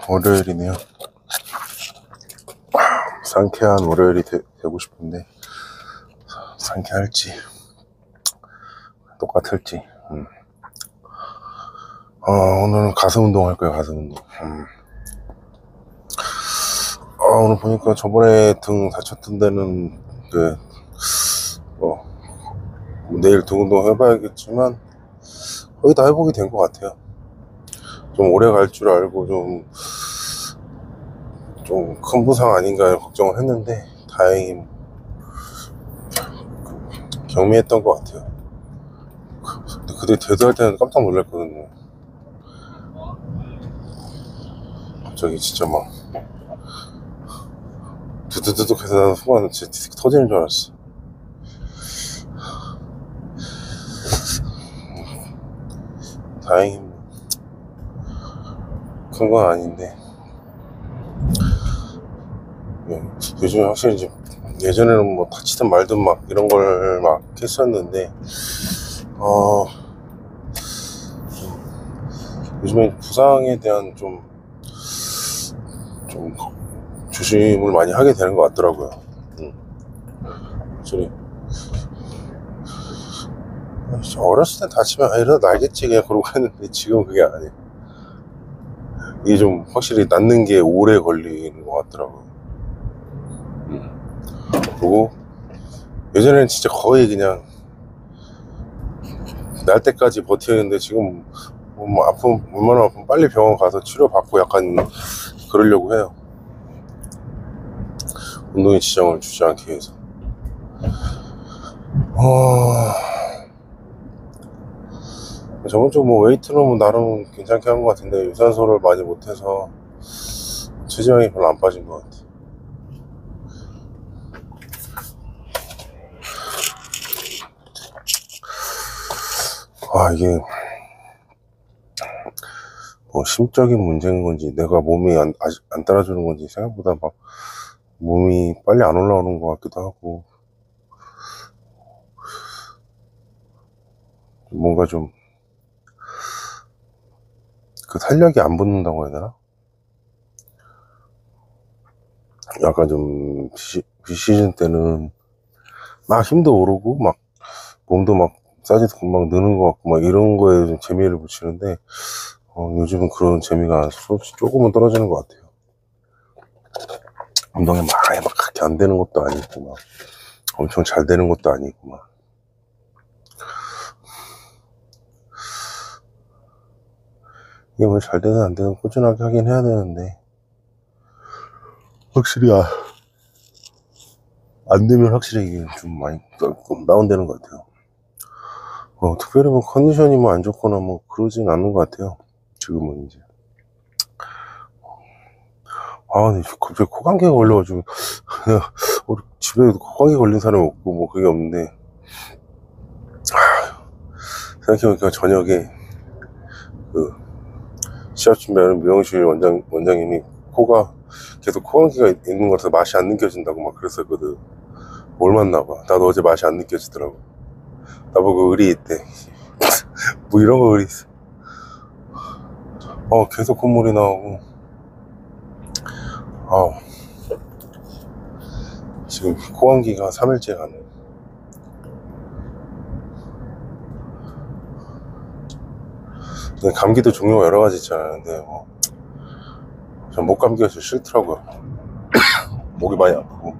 월요일이네요. 상쾌한 월요일이 되고 싶은데 상쾌할지 똑같을지. 오늘은 가슴 운동 할 거예요. 가슴 운동. 오늘 보니까 저번에 등 다쳤던 데는 내일 등 운동 해봐야겠지만 거의 다 회복이 된 것 같아요. 좀 오래 갈 줄 알고 좀 큰 부상 아닌가 걱정을 했는데 다행히 경미했던 것 같아요. 근데 그때 대두할 때는 깜짝 놀랐거든요. 갑자기 진짜 막 두두두둑 해서 나는 순간 진짜 디스크 터지는 줄 알았어. 다행히 큰 건 아닌데 요즘에 확실히 이제 예전에는 뭐 다치든 말든 막 이런 걸 막 했었는데 요즘에 부상에 대한 좀 조심을 많이 하게 되는 것 같더라고요. 확실히 어렸을 때 다치면 이러다 날겠지 그냥 그러고 했는데 지금은 그게 아니에요. 이게 좀 확실히 낫는 게 오래 걸리는 것 같더라고요. 그리고 예전에는 진짜 거의 그냥 날 때까지 버티는데 지금 뭐 웬만하면 아프면 빨리 병원 가서 치료받고 약간 그러려고 해요. 운동에 지장을 주지 않기 위해서. 저번 주 뭐 웨이트는 나름 괜찮게 한 것 같은데 유산소를 많이 못해서 체지방이 별로 안 빠진 것 같아. 이게 뭐 심적인 문제인 건지 내가 몸이 아직 안 따라주는 건지 생각보다 막 몸이 빨리 안 올라오는 것 같기도 하고 뭔가 좀 그 탄력이 안 붙는다고 해야 되나? 약간 좀 비시즌 때는 막 힘도 오르고 막 몸도 막 사이즈도 금방 느는 것 같고 막 이런 거에 좀 재미를 붙이는데 요즘은 그런 재미가 조금은 떨어지는 것 같아요. 운동이 막 그렇게 안 되는 것도 아니고 막 엄청 잘 되는 것도 아니고 막 이게 뭐 잘 되든 안 되든 꾸준하게 하긴 해야 되는데 확실히 안 되면 확실히 이게 좀 많이 다운되는 것 같아요. 특별히 뭐 컨디션이 뭐 안 좋거나 뭐 그러진 않는 것 같아요. 지금은 이제 근데 갑자기 코감기가 걸려가지고 우리 집에 코감기 걸린 사람이 없고 뭐 그게 없는데 생각해보니까 저녁에 그 시합 준비하는 미용실 원장님이 계속 코감기가 있는 것 같아서 맛이 안 느껴진다고 막 그랬었거든. 뭘 맞나봐. 나도 어제 맛이 안 느껴지더라고. 나보고 의리 있대. 뭐 이런 거 의리 있어. 계속 콧물이 나오고 지금 코감기가 3일째 가네. 근데 감기도 종류가 여러 가지 있잖아요. 근데 전 목감기가 좀 싫더라고요. 목이 많이 아프고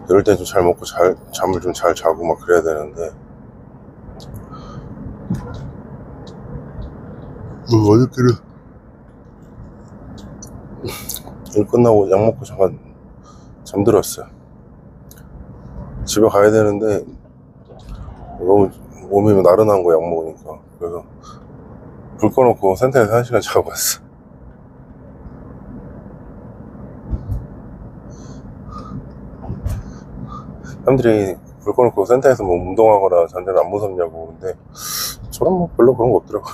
이럴 때 좀 잘 먹고 잠을 좀 잘 자고 막 그래야 되는데 어저께는 일 끝나고 약 먹고 잠깐 잠들었어요. 집에 가야 되는데 너무 몸이 나른한 거 약 먹으니까. 그래서 불 꺼놓고 센터에서 1시간 자고 왔어. 사람들이 불 꺼놓고 센터에서 뭐 운동하거나 잔대는 안 무섭냐고. 근데 저는 뭐 별로 그런 거 없더라고.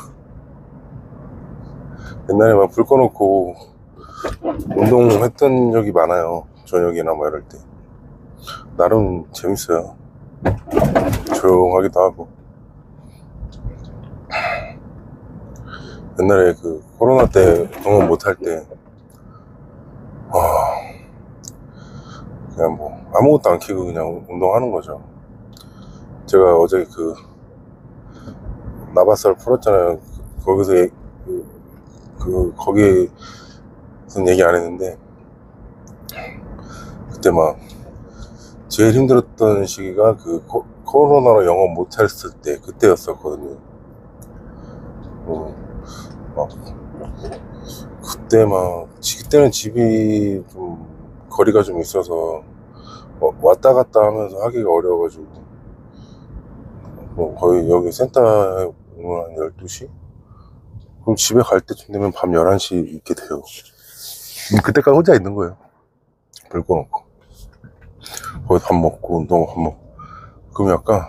옛날에 막 불 꺼놓고 운동했던 적이 많아요. 저녁이나 뭐 이럴 때 나름 재밌어요. 조용하기도 하고. 옛날에 그 코로나 때 영업 못할 때 그냥 뭐 아무것도 안 키고 그냥 운동하는 거죠. 제가 어제 그 나바살 풀었잖아요. 거기서 거기 무슨 얘기 안 했는데, 그때 막 제일 힘들었던 시기가 그 코로나로 영업 못했을 때 그때였었거든요. 막 그때는 집이 좀 거리가 좀 있어서 왔다 갔다 하면서 하기가 어려워가지고 거의 여기 센터에 오면 한 12시? 그럼 집에 갈 때쯤 되면 밤 11시 있게 돼요. 그때까지 혼자 있는 거예요. 별 거 없고. 거기 밥 먹고 운동 밥 먹고. 그럼 약간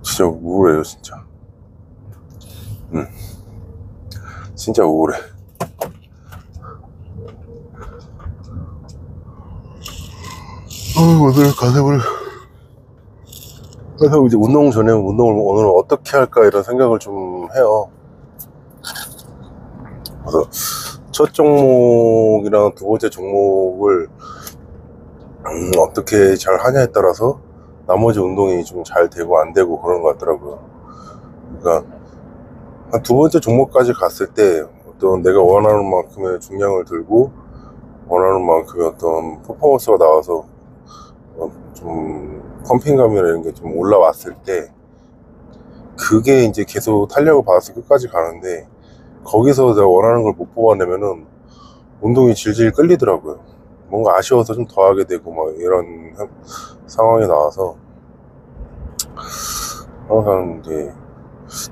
진짜 우울해요, 진짜. 진짜 우울해. 오늘 그래서 이제 운동 전에 오늘 어떻게 할까 이런 생각을 좀 해요. 그래서 첫 종목이랑 두 번째 종목을 어떻게 잘 하냐에 따라서 나머지 운동이 좀 잘 되고 안 되고 그런 것 같더라고요. 그러니까 한 두 번째 종목까지 갔을 때 어떤 내가 원하는 만큼의 중량을 들고 원하는 만큼의 어떤 퍼포먼스가 나와서 좀 펌핑감이나 이런 게 좀 올라왔을 때 그게 이제 계속 탄력을 받아서 끝까지 가는데, 거기서 내가 원하는 걸 못 뽑아내면은 운동이 질질 끌리더라고요. 뭔가 아쉬워서 좀 더 하게 되고 막 이런 상황이 나와서 항상 이제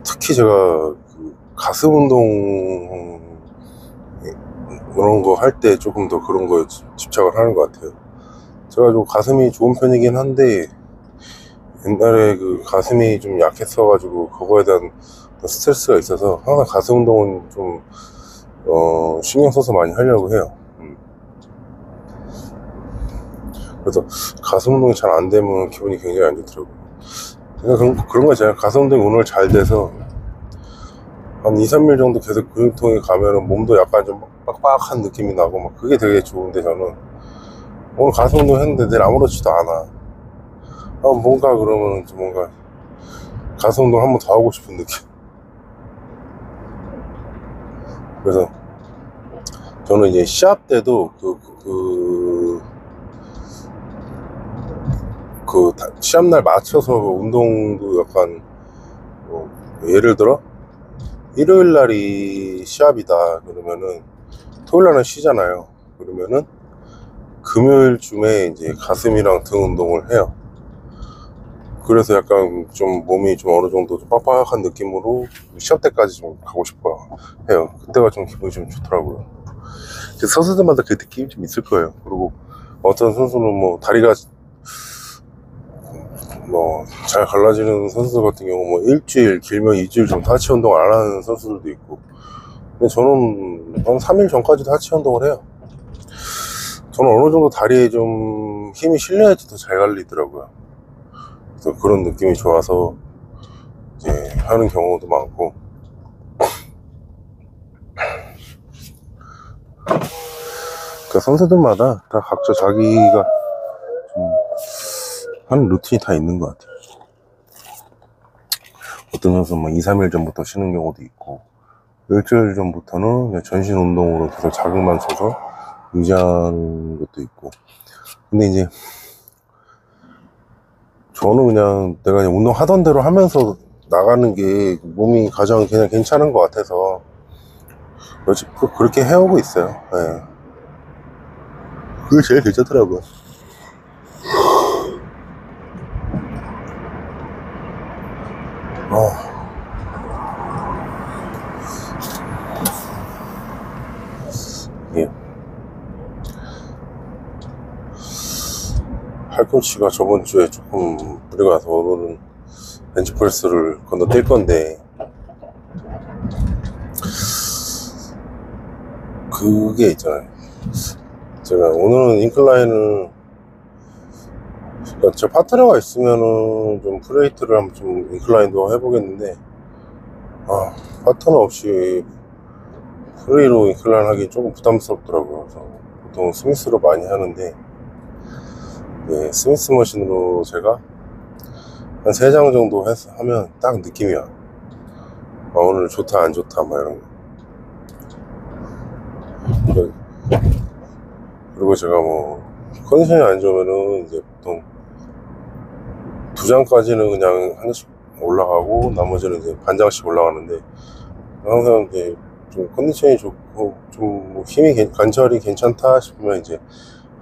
특히 제가 그 가슴 운동 그런 거 할 때 조금 더 그런 거에 집착을 하는 것 같아요. 제가 좀 가슴이 좋은 편이긴 한데 옛날에 그 가슴이 좀 약했어가지고 그거에 대한 스트레스가 있어서 항상 가슴 운동은 좀 신경 써서 많이 하려고 해요. 그래서 가슴 운동이 잘 안 되면 기분이 굉장히 안 좋더라고요. 그런 거 있잖아요. 가슴 운동이 오늘 잘 돼서 한 2, 3일 정도 계속 근육통이 가면은 몸도 약간 좀 빡빡한 느낌이 나고 막 그게 되게 좋은데, 저는 오늘 가슴 운동 했는데 내일 아무렇지도 않아. 뭔가 그러면 좀 뭔가 가슴 운동 한 번 더 하고 싶은 느낌. 그래서 저는 이제 시합 때도 시합날 맞춰서 운동도 약간 예를 들어 일요일 날이 시합이다 그러면은 토요일 날은 쉬잖아요. 그러면은 금요일쯤에 이제 가슴이랑 등 운동을 해요. 그래서 약간 좀 몸이 좀 어느 정도 좀 빡빡한 느낌으로 시합 때까지 좀 가고 싶어 해요. 그때가 좀 기분이 좀 좋더라고요. 선수들마다 그 느낌이 좀 있을 거예요. 그리고 어떤 선수는 뭐 다리가 잘 갈라지는 선수들 같은 경우 뭐 일주일 길면 2주일 정도 하체 운동을 안 하는 선수들도 있고, 근데 저는 한 3일 전까지도 하체 운동을 해요. 저는 어느 정도 다리에 좀 힘이 실려야지 더 잘 갈리더라고요. 그래서 그런 느낌이 좋아서 이제 하는 경우도 많고. 그러니까 선수들마다 다 각자 자기가 좀 하는 루틴이 다 있는 것 같아요. 어떤 선수는 막 2, 3일 전부터 쉬는 경우도 있고, 일주일 전부터는 그냥 전신 운동으로 계속 자극만 줘서 유지하는 것도 있고. 근데 이제 저는 그냥 내가 그냥 운동하던 대로 하면서 나가는 게 몸이 가장 그냥 괜찮은 것 같아서 그렇게 해오고 있어요. 네. 그게 제일 괜찮더라고요. 예. 팔꿈치가 저번 주에 조금 무리가 가서 오늘은 벤치프레스를 건너뛸 건데, 그게 있잖아요. 제가 오늘은 인클라인을, 그러니까 제 파트너가 있으면은 좀 프레이트를 한번 좀 인클라인도 해보겠는데, 파트너 없이 프리로 인클라인 하기 조금 부담스럽더라고요. 그래서 보통 스미스로 많이 하는데, 네, 스미스 머신으로 제가 한 3장 정도 하면 딱 느낌이야. 오늘 좋다 안 좋다 막 이런 거. 그리고 제가 뭐 컨디션이 안 좋으면은 이제 보통 2장까지는 그냥 하나씩 올라가고 나머지는 이제 반장씩 올라가는데, 항상 이제 좀 컨디션이 좋고 좀뭐 힘이 관절이 괜찮다 싶으면 이제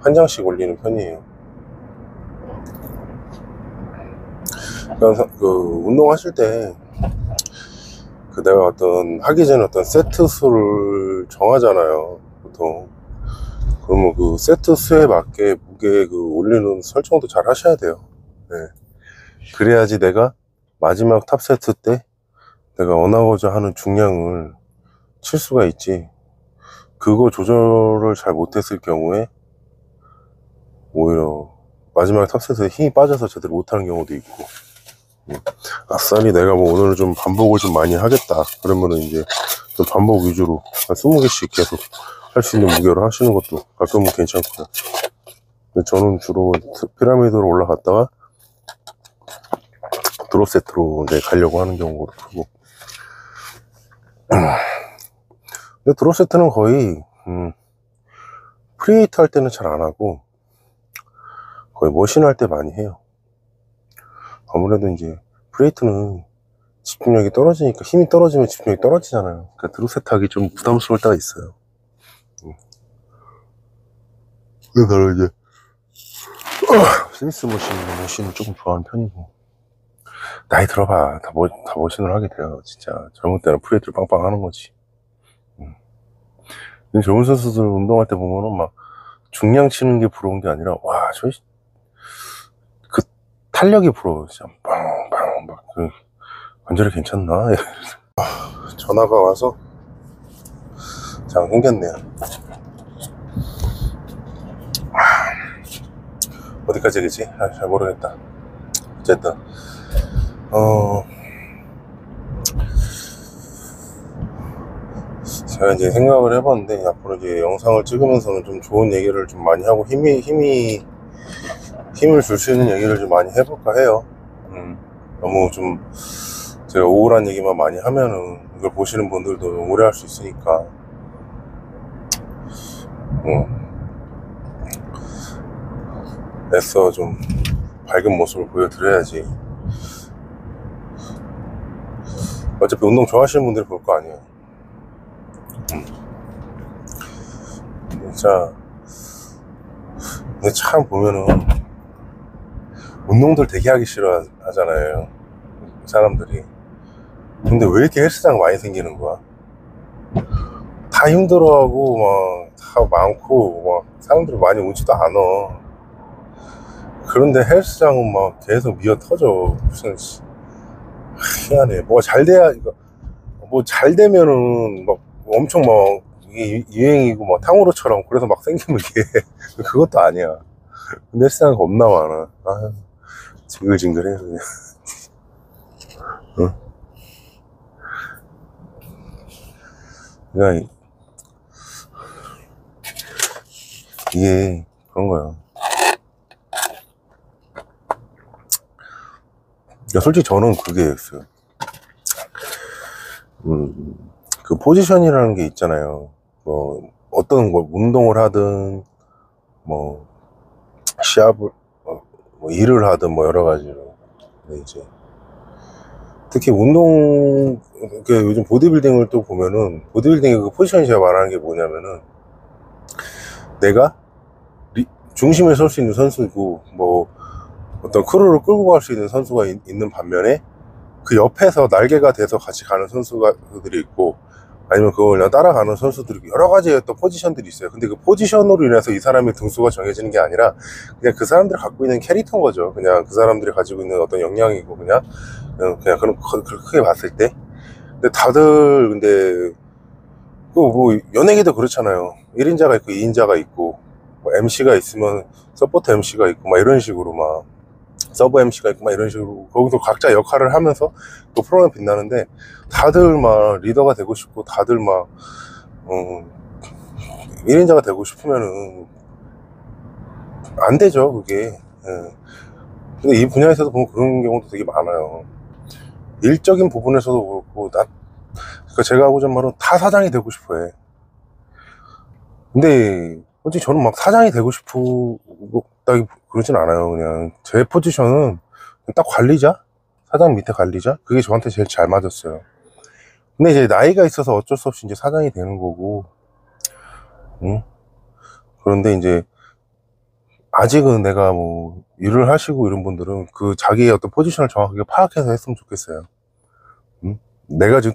한 장씩 올리는 편이에요. 그러니까 그 운동하실 때 그 내가 어떤 하기 전에 어떤 세트 수를 정하잖아요, 보통. 그러면 그 세트 수에 맞게 무게 그 올리는 설정도 잘 하셔야 돼요. 네. 그래야지 내가 마지막 탑 세트 때 내가 원하고자 하는 중량을 칠 수가 있지. 그거 조절을 잘 못했을 경우에 오히려 마지막 탑 세트에 힘이 빠져서 제대로 못하는 경우도 있고. 아싸리 내가 뭐 오늘 좀 반복을 좀 많이 하겠다 그러면은 이제 좀 반복 위주로 한 20개씩 계속 할 수 있는 무게로 하시는 것도 가끔은 괜찮고요. 근데 저는 주로 피라미드로 올라갔다가 드롭 세트로 이제 가려고 하는 경우가 크고. 근데 드롭 세트는 거의 프리웨이트 할 때는 잘 안 하고 거의 머신 할 때 많이 해요. 아무래도 이제 프리웨이트는 집중력이 떨어지니까, 힘이 떨어지면 집중력이 떨어지잖아요. 그러니까 드롭 세트 하기 좀 부담스러울 때가 있어요. 그래서 이제 스미스 머신을 조금 좋아하는 편이고. 나이 들어봐 다 머신을 하게 돼요. 진짜 젊은 때는 프리웨이트를 빵빵 하는 거지. 젊은 선수들 운동할 때 보면은 막 중량 치는 게 부러운 게 아니라, 와, 그 탄력이 부러워. 진짜 빵빵 막 그 관절이 괜찮나? 전화가 와서 장 생겼네요. 어디까지 얘기지? 잘 모르겠다. 어쨌든 제가 이제 생각을 해봤는데, 앞으로 이제 영상을 찍으면서는 좀 좋은 얘기를 좀 많이 하고 힘을 줄 수 있는 얘기를 좀 많이 해볼까 해요. 너무 좀 제가 우울한 얘기만 많이 하면은 이걸 보시는 분들도 오래 할 수 있으니까. 애써 좀 밝은 모습을 보여드려야지. 어차피 운동 좋아하시는 분들이 볼 거 아니에요. 진짜. 근데 참 보면은 운동들 되게 하기 싫어 하잖아요, 사람들이. 근데 왜 이렇게 헬스장 많이 생기는 거야? 다 힘들어하고 막 다 많고 막 사람들이 많이 오지도 않아. 그런데 헬스장은 막 계속 미어 터져. 무슨 희한해. 뭐가 잘 돼야, 뭐 잘 되면은 막 엄청 막 이게 유행이고 막 탕후루처럼 그래서 막 생기면 이게 그것도 아니야. 근데 헬스장 겁나 많아. 징글징글해 그냥. 응? 그러니까 이게 그런 거야. 그러니까 솔직히 저는 그게 있어요. 그 포지션이라는 게 있잖아요. 뭐 어떤 걸 운동을 하든 뭐 시합을 뭐 일을 하든 뭐 여러 가지로. 근데 이제 특히 운동, 요즘 보디빌딩을 또 보면은, 보디빌딩의 그 포지션이 제가 말하는 게 뭐냐면은, 내가 중심에 설 수 있는 선수이고, 뭐 어떤 크루를 끌고 갈 수 있는 선수가 있는 반면에, 그 옆에서 날개가 돼서 같이 가는 선수들이 있고, 아니면 그걸 그냥 따라가는 선수들이, 여러 가지의 어떤 포지션들이 있어요. 근데 그 포지션으로 인해서 이 사람의 등수가 정해지는 게 아니라 그냥 그 사람들이 갖고 있는 캐릭터인 거죠. 그냥 그 사람들이 가지고 있는 어떤 역량이고, 그냥 그런 크게 봤을 때. 근데 다들 근데 뭐 연예계도 그렇잖아요. 1인자가 있고 2인자가 있고, 뭐 MC가 있으면 서포터 MC가 있고 막 이런 식으로 막 서브 MC가 있고 막 이런 식으로 거기서 각자 역할을 하면서 또 프로그램 빛나는데, 다들 막 리더가 되고 싶고 다들 막 1인자가 되고 싶으면은 안 되죠, 그게. 예. 근데 이 분야에서도 보면 그런 경우도 되게 많아요. 일적인 부분에서도 그렇고, 그러니까 제가 하고자 하는 말은 다 사장이 되고 싶어 해. 근데 솔직히 저는 막 사장이 되고 싶다기 그러진 않아요. 그냥 제 포지션은 딱 관리자? 사장 밑에 관리자? 그게 저한테 제일 잘 맞았어요. 근데 이제 나이가 있어서 어쩔 수 없이 이제 사장이 되는 거고, 응? 그런데 이제 아직은 내가 뭐 일을 하시고 이런 분들은 그 자기의 어떤 포지션을 정확하게 파악해서 했으면 좋겠어요. 응? 내가 지금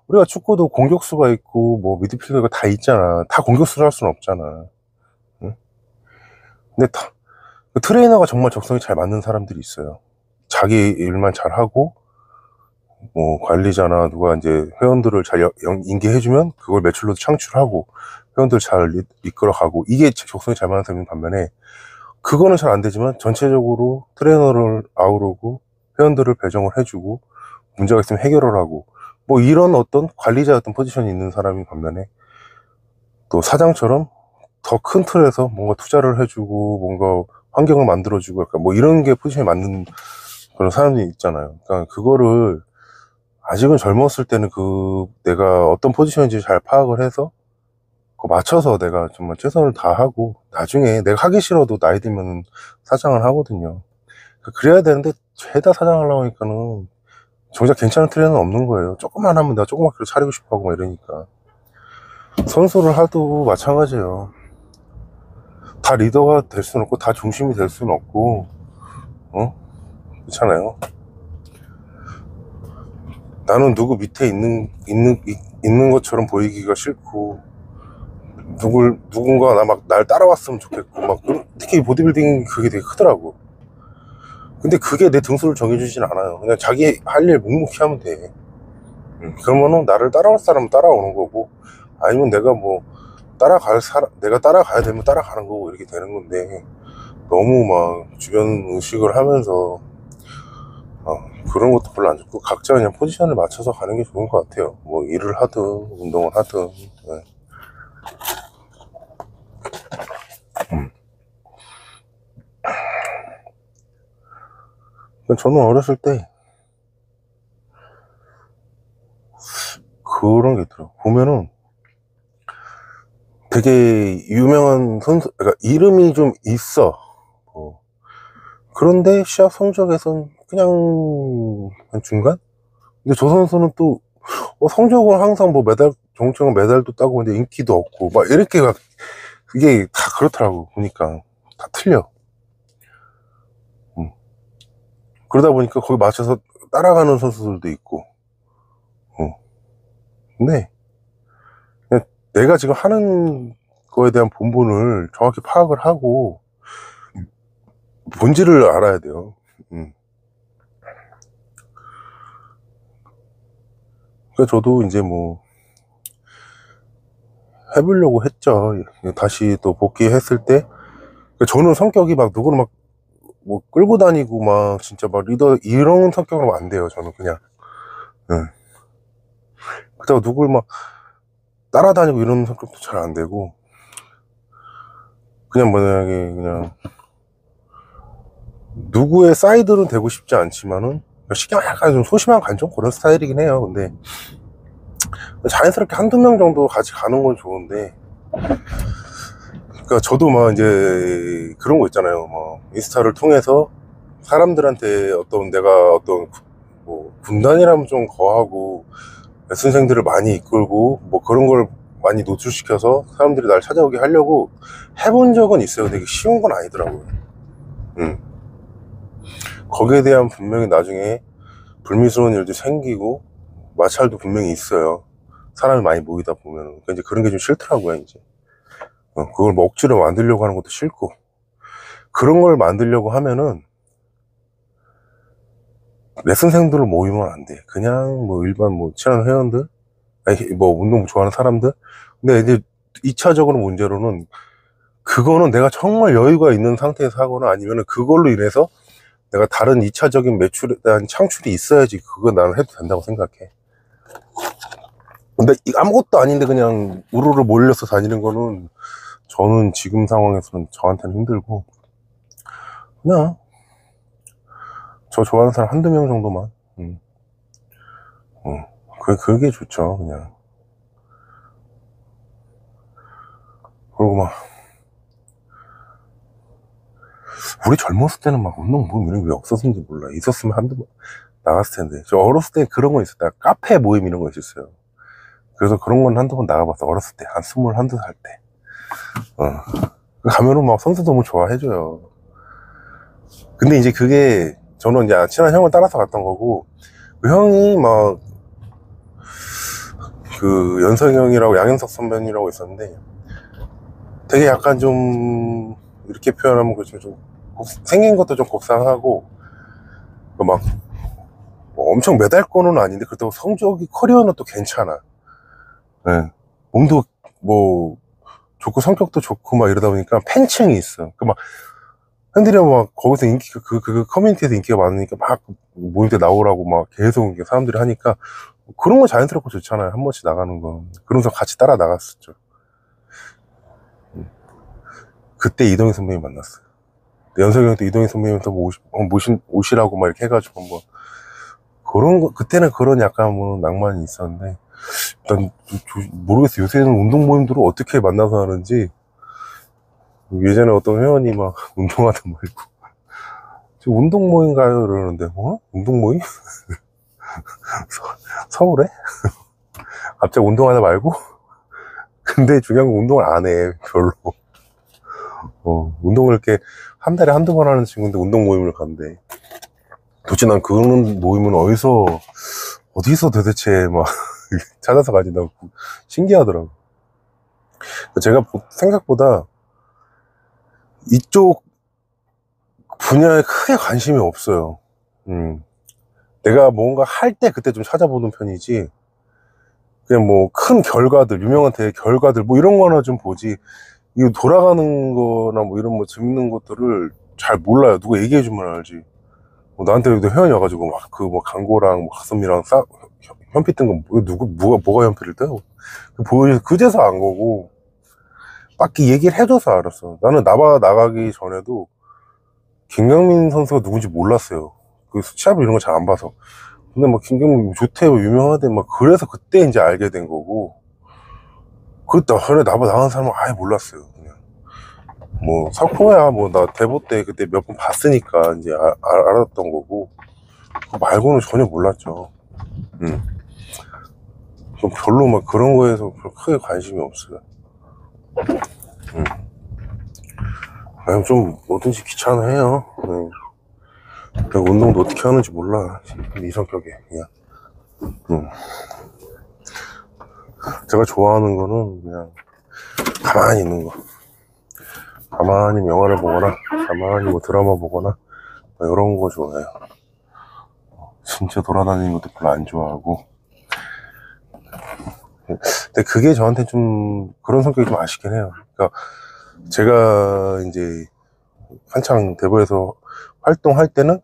우리가 축구도 공격수가 있고 뭐 미드필더가 다 있잖아. 다 공격수를 할 수는 없잖아. 응? 근데 그 트레이너가 정말 적성이 잘 맞는 사람들이 있어요. 자기 일만 잘하고, 뭐 관리자나 누가 이제 회원들을 잘 인계해주면 그걸 매출로도 창출하고 회원들 잘 이끌어가고, 이게 적성이 잘 맞는 사람인 반면에, 그거는 잘 안 되지만 전체적으로 트레이너를 아우르고 회원들을 배정을 해주고 문제가 있으면 해결을 하고, 뭐 이런 어떤 관리자 어떤 포지션이 있는 사람인 반면에, 또 사장처럼 더 큰 틀에서 뭔가 투자를 해주고 뭔가 환경을 만들어주고 약간 뭐 이런 게 포지션이 맞는 그런 사람들이 있잖아요. 그러니까 그거를 아직은 젊었을 때는 내가 어떤 포지션인지 잘 파악을 해서 맞춰서 내가 정말 최선을 다하고, 나중에 내가 하기 싫어도 나이 들면 사장을 하거든요. 그래야 되는데 죄다 사장하려고 하니까는 정작 괜찮은 트레이너는 없는 거예요. 조금만 하면 내가 조그맣게 차리고 싶어 하고 막 이러니까. 선수를 하도 마찬가지예요. 다 리더가 될 수는 없고 다 중심이 될 수는 없고, 그렇잖아요. 나는 누구 밑에 있는 것처럼 보이기가 싫고, 누군가 날 따라왔으면 좋겠고, 특히 보디빌딩 그게 되게 크더라고. 근데 그게 내 등수를 정해주진 않아요. 그냥 자기 할 일 묵묵히 하면 돼. 그러면은 나를 따라올 사람은 따라오는 거고, 아니면 내가 내가 따라가야 되면 따라가는 거고, 이렇게 되는 건데, 너무 막 주변 의식을 하면서 그런 것도 별로 안 좋고, 각자 그냥 포지션을 맞춰서 가는 게 좋은 것 같아요. 뭐 일을 하든 운동을 하든. 네. 저는 어렸을 때 그런 게 있더라고. 보면은 되게 유명한 선수, 그러니까 이름이 좀 있어. 그런데 시합 성적에선 그냥 한 중간? 근데 저 선수는 또 성적은 항상 뭐 정청은 메달도 따고, 근데 인기도 없고 막 이렇게 이게 다 그렇더라고. 보니까 다 틀려. 그러다 보니까 거기 맞춰서 따라가는 선수들도 있고. 근데 그냥 내가 지금 하는 거에 대한 본분을 정확히 파악을 하고 본질을 알아야 돼요. 그러니까 저도 이제 뭐 해보려고 했죠. 다시 또 복귀했을 때, 그러니까 저는 성격이 막 누구를 막 뭐 끌고 다니고 막 진짜 막 리더 이런 성격으로 안 돼요. 저는 그냥 그렇다고 누구를 막 따라다니고 이런 성격도 잘 안 되고, 그냥 만약에 그냥 누구의 사이드는 되고 싶지 않지만은 약간 좀 소심한 관점 그런 스타일이긴 해요. 근데 자연스럽게 한두 명 정도 같이 가는 건 좋은데, 그러니까 저도 막 이제 그런 거 있잖아요. 뭐 인스타를 통해서 사람들한테 내가 뭐 군단이라면 좀 거하고 레슨생들을 많이 이끌고 뭐 그런 걸 많이 노출시켜서 사람들이 날 찾아오게 하려고 해본 적은 있어요. 되게 쉬운 건 아니더라고요. 거기에 대한 분명히 나중에 불미스러운 일도 생기고 마찰도 분명히 있어요. 사람이 많이 모이다 보면. 그러니까 이제 그런 게 좀 싫더라고요. 이제 그걸 뭐 억지로 만들려고 하는 것도 싫고, 그런 걸 만들려고 하면은 레슨생들을 모이면 안 돼. 그냥 뭐 일반 뭐 친한 회원들, 아니 뭐 운동 좋아하는 사람들. 근데 이제 2차적으로 문제로는, 그거는 내가 정말 여유가 있는 상태에서 하거나 아니면은 그걸로 인해서 내가 다른 2차적인 매출에 대한 창출이 있어야지 그거 나는 해도 된다고 생각해. 근데 아무것도 아닌데 그냥 우르르 몰려서 다니는 거는 저는 지금 상황에서는 저한테는 힘들고, 그냥 저 좋아하는 사람 한두 명 정도만, 그게 좋죠. 그냥. 그리고 막 우리 젊었을 때는 막 운동 모임 이런 게 왜 없었는지 몰라. 있었으면 한두 번 나갔을 텐데. 저 어렸을 때 그런 거 있었다. 카페 모임 이런 거 있었어요. 그래서 그런 건 한두 번 나가봤어. 어렸을 때. 한 21살 때. 가면은 막 선수 너무 좋아해줘요. 근데 이제 그게, 저는 이제 친한 형을 따라서 갔던 거고, 그 형이 막, 그 연석이 형이라고 양현석 선배님이라고 있었는데, 되게 약간 좀, 이렇게 표현하면 그렇죠. 좀, 생긴 것도 좀 곱상하고, 막, 뭐 엄청 메달 거는 아닌데, 그렇다고 성적이, 커리어는 또 괜찮아. 네. 몸도 뭐, 좋고 성격도 좋고 막 이러다 보니까 팬층이 있어. 그 막, 팬들이 막 거기서 그 커뮤니티에서 인기가 많으니까 막 모임 때 나오라고 막 계속 이렇게 사람들이 하니까 그런 거 자연스럽고 좋잖아요. 한 번씩 나가는 거. 그러면서 같이 따라 나갔었죠. 그때 이동희 선배님 만났어요. 연석이 형도 이동희 선배님부터 오시라고 막 이렇게 해가지고 한번 그런 거, 그때는 그런 약간 뭐 낭만이 있었는데, 일단 모르겠어요. 요새는 운동 모임들을 어떻게 만나서 하는지. 예전에 어떤 회원이 막 운동하다 말고 저 운동 모임 가요 그러는데, 운동 모임? 서울에? 갑자기 운동하다 말고? 근데 중요한 건 운동을 안 해, 별로. 운동을 이렇게 한 달에 한두 번 하는 친구인데 운동 모임을 간대. 도대체 난 그런 모임은 어디서 도대체 막 찾아서 가진다고 신기하더라고. 제가 생각보다 이쪽 분야에 크게 관심이 없어요. 내가 뭔가 할 때 그때 좀 찾아보는 편이지, 그냥 뭐 큰 결과들, 유명한 대회 결과들 뭐 이런 거나 좀 보지, 이거 돌아가는 거나 뭐 이런 뭐 재밌는 것들을 잘 몰라요. 누가 얘기해주면 알지. 뭐 나한테 회원이 와가지고 막 그 뭐 광고랑 뭐 가슴이랑 현피 뜬 거 뭐가 현피를 떠요? 그제서 안 거고, 딱히 얘기를 해줘서 알았어. 나는 나가기 전에도 김강민 선수가 누군지 몰랐어요. 그 시합 이런 거 잘 안 봐서. 근데 막 김경민 좋대, 뭐 유명하대, 막 그래서 그때 이제 알게 된 거고, 그때 전에 나가는 사람은 아예 몰랐어요. 그냥 뭐 석호야 뭐 나 대보 때 그때 몇 번 봤으니까 이제 알았던 거고, 그거 말고는 전혀 몰랐죠. 좀 별로 막 그런 거에서 크게 관심이 없어요. 그냥 좀 뭐든지 귀찮아해요. 그냥 운동도 어떻게 하는지 몰라, 이 성격에. 그냥 제가 좋아하는 거는 그냥 가만히 있는 거, 가만히 영화를 보거나 가만히 뭐 드라마 보거나 뭐 이런 거 좋아해요. 진짜 돌아다니는 것도 별로 안 좋아하고. 근데 그게 저한테 좀 그런 성격이 좀 아쉽긴 해요. 그러니까 제가 이제 한창 대구에서 활동할 때는,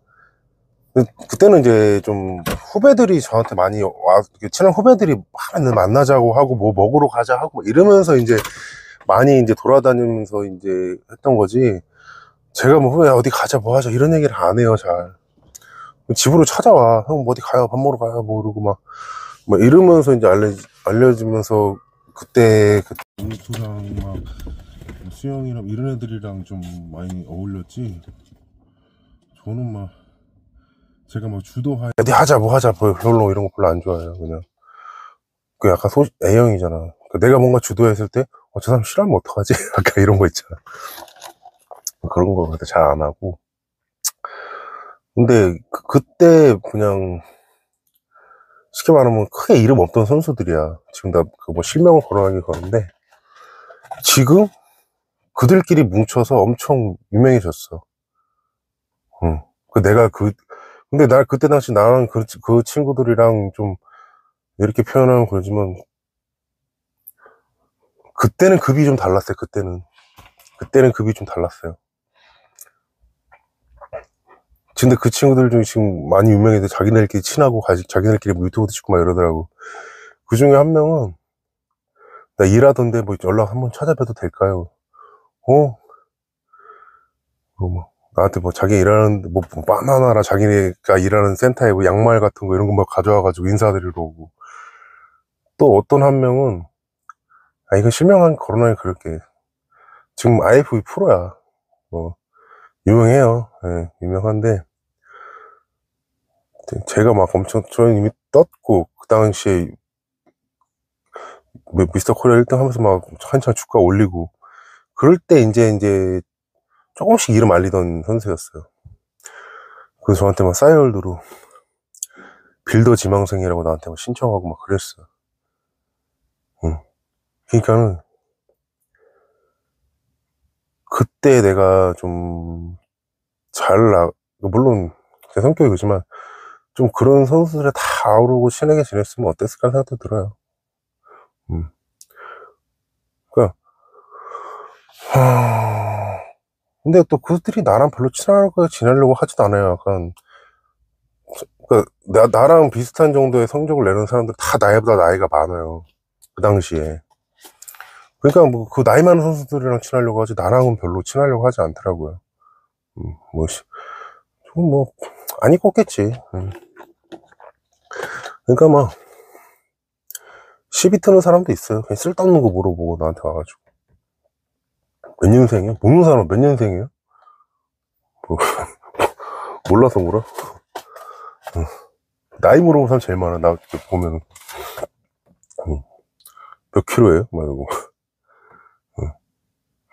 그때는 이제 좀 후배들이 저한테 많이 친한 후배들이 맨날 만나자고 하고 뭐 먹으러 가자 하고 이러면서 이제 많이 이제 돌아다니면서 이제 했던 거지, 제가 뭐 후배 어디 가자 뭐 하자 이런 얘기를 안 해요, 잘. 집으로 찾아와. 형 뭐 어디 가요, 밥 먹으러 가요, 뭐 그러고 막 이러면서 이제 알려주면서, 그때 민수랑 막 수영이랑 이런 애들이랑 좀 많이 어울렸지. 저는 막 제가 막 어디 하자 뭐 하자 별로 이런 거 별로 안 좋아해요. 그냥 그 약간 A형이잖아. 내가 뭔가 주도했을 때 저 사람 싫어하면 어떡하지? 약간 이런 거 있잖아. 그런 거 잘 안 하고. 근데 그때 그냥 쉽게 말하면 크게 이름 없던 선수들이야. 지금 나 그 뭐 실명을 거론하기 그런데, 지금 그들끼리 뭉쳐서 엄청 유명해졌어. 응. 근데 그때 당시 나랑 그 친구들이랑 좀 이렇게 표현하면 그러지만, 그때는 급이 좀 달랐어요. 그때는 급이 좀 달랐어요. 근데 그 친구들 중에 지금 많이 유명해서 자기네들끼리 친하고, 자기네들끼리 뭐 유튜브도 찍고 막 이러더라고. 그 중에 한 명은, 나 일하던데 뭐 연락 한번 찾아봬도 될까요? 뭐, 나한테 뭐 자기 일하는, 뭐, 바나나라 자기네가 일하는 센터에 뭐 양말 같은 거 이런 거 막 가져와가지고 인사드리러 오고. 또 어떤 한 명은, 이거 실명한 거론하기 그럴게. 지금 IFV 프로야. 뭐, 유명해요. 예, 유명한데, 제가 막 엄청, 저는 이미 떴고, 그 당시에 미스터 코리아 1등 하면서 막 한참 주가 올리고, 그럴 때 이제 조금씩 이름 알리던 선수였어요. 그래서 저한테 막 싸이월드로 빌더 지망생이라고 나한테 막 신청하고 막 그랬어. 응. 그러니까는 그때 내가 좀 물론 제 성격이 그렇지만 좀 그런 선수들에 다 아우르고 친하게 지냈으면 어땠을까 생각도 들어요. 그러니까 근데 또 그들이 나랑 별로 친하게 지내려고 하지도 않아요. 약간 그러니까 나랑 비슷한 정도의 성적을 내는 사람들 다 나이보다 나이가 많아요. 그 당시에. 그러니까 뭐 그 나이 많은 선수들이랑 친하려고 하지 나랑은 별로 친하려고 하지 않더라고요. 뭐 좀뭐 안 입었겠지. 그러니까 막 시비 트는 사람도 있어요. 그냥 쓸데없는 거 물어보고 나한테 와가지고 몇 년생이야? 모르는 사람 몇 년생이야? 뭐, 몰라서 물어? 나이 물어보는 사람 제일 많아. 나 보면은 몇 킬로예요? 막 이러고.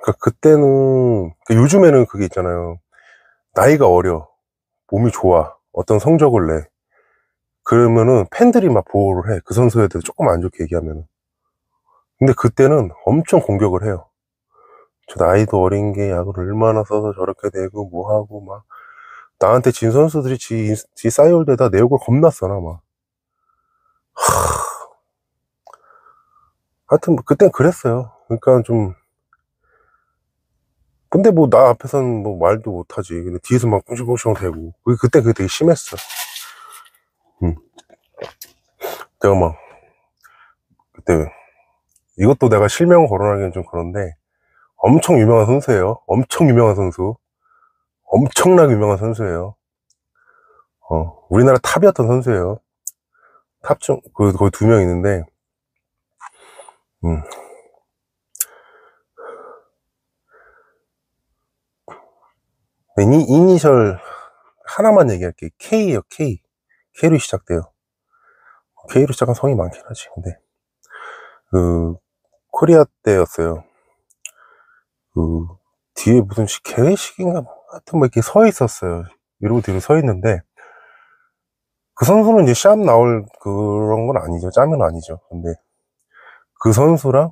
그러니까 그때는 요즘에는 그게 있잖아요. 나이가 어려, 몸이 좋아, 어떤 성적을 내. 그러면은 팬들이 막 보호를 해. 그 선수에 대해서 조금 안 좋게 얘기하면은. 근데 그때는 엄청 공격을 해요. 저 나이도 어린 게 야구를 얼마나 써서 저렇게 되고 뭐 하고 막 나한테 진 선수들이 지 싸이올드에다 내 욕을 겁나 써나 막. 하여튼 뭐 그땐 그랬어요. 그러니까 좀 근데 뭐 나 앞에서는 뭐 말도 못하지. 근데 뒤에서 막 꿍시렁꿍시렁 대고 그때 그게 되게 심했어. 내가 막 그때 이것도 내가 실명 거론하기는 좀 그런데 엄청 유명한 선수예요. 엄청 유명한 선수. 엄청나게 유명한 선수예요. 우리나라 탑이었던 선수예요. 탑 중, 거의 2명 있는데, 음. 이니셜 하나만 얘기할게. K예요, K. K로 시작돼요. K로 시작한 성이 많긴 하지. 근데, 코리아 때였어요. 뒤에 무슨 개회식인가? 하여튼 뭐 이렇게 서 있었어요. 이러고 뒤로 서 있는데, 그 선수는 이제 샵 나올 그런 건 아니죠. 짜면 아니죠. 근데, 그 선수랑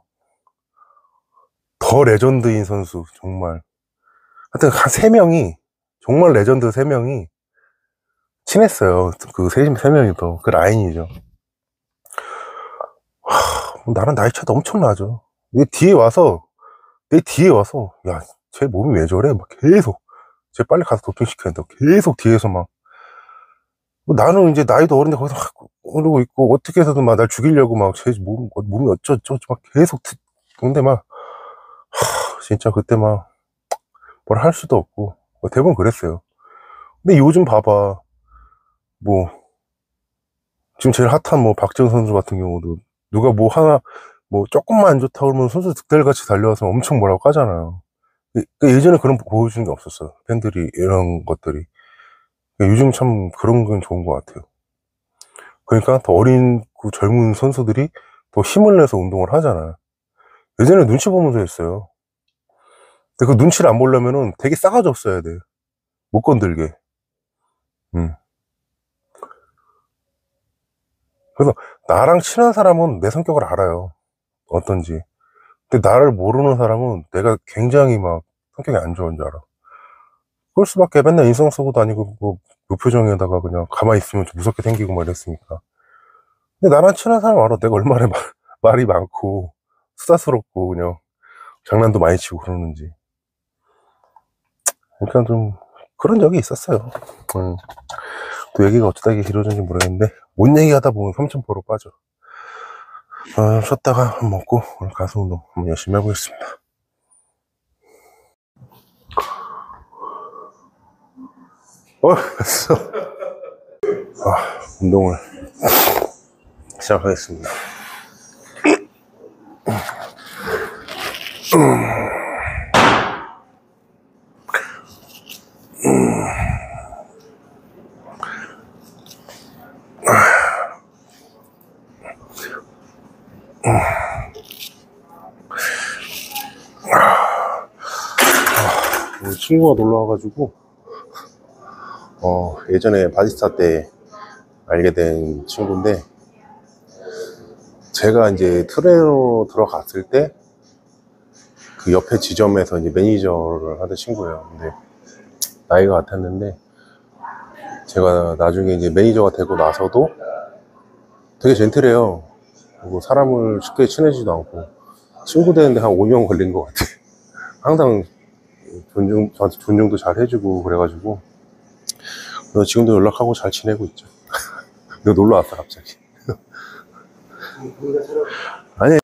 더 레전드인 선수, 정말. 하여튼 한 3명이, 정말 레전드 3명이 친했어요. 그 세 명이 더. 그 라인이죠. 나랑 나이 차도 엄청 나죠. 내 뒤에 와서, 야, 쟤 몸이 왜 저래? 막 계속, 쟤 빨리 가서 도핑시켜야 된다. 계속 뒤에서 막, 나는 이제 나이도 어린데 거기서 막 그러고 있고, 어떻게 해서든 막 날 죽이려고 막, 쟤 몸이 어쩌저쩌 막 계속, 근데 막, 진짜 그때 막, 뭘 할 수도 없고, 대부분 그랬어요. 근데 요즘 봐봐, 뭐, 지금 제일 핫한 뭐, 박지성 선수 같은 경우도, 누가 뭐 하나, 뭐, 조금만 안 좋다 그러면 선수 득달같이 달려와서 엄청 뭐라고 까잖아요. 예전에 그런 보여주는 게 없었어요. 팬들이, 이런 것들이. 요즘 참 그런 건 좋은 것 같아요. 그러니까 더 어린, 그 젊은 선수들이 더 힘을 내서 운동을 하잖아요. 예전에 눈치 보면서 했어요. 근데 그 눈치를 안 보려면은 되게 싸가지 없어야 돼. 못 건들게. 음. 그래서 나랑 친한 사람은 내 성격을 알아요. 어떤지. 근데 나를 모르는 사람은 내가 굉장히 막 성격이 안 좋은 줄 알아. 그럴 수밖에. 맨날 인성 쓰고 다니고 뭐 무표정에다가 그냥 가만히 있으면 좀 무섭게 생기고 막 이랬으니까. 근데 나랑 친한 사람 알아. 내가 얼마나 말이 많고 수다스럽고 그냥 장난도 많이 치고 그러는지. 그러니까 좀 그런 적이 있었어요. 또 얘기가 어쩌다 이게 길어졌는지 모르겠는데, 뭔 얘기하다 보면 삼천포로 빠져. 쉬었다가 밥 먹고 오늘 가슴 운동 한번 열심히 해보겠습니다. 됐어. 운동을 시작하겠습니다. 친구가 놀러 와가지고 예전에 바리스타 때 알게 된 친구인데, 제가 이제 트레이너로 들어갔을 때 그 옆에 지점에서 이제 매니저를 하던 친구예요. 근데 나이가 같았는데, 제가 나중에 이제 매니저가 되고 나서도 되게 젠틀해요. 그리고 사람을 쉽게 친해지지도 않고, 친구 되는데 한 5년 걸린 것 같아. 항상 저한테 존중도 잘 해주고 그래가지고, 그래서 지금도 연락하고 잘 지내고 있죠. 이거 놀러 왔다 갑자기. 아니,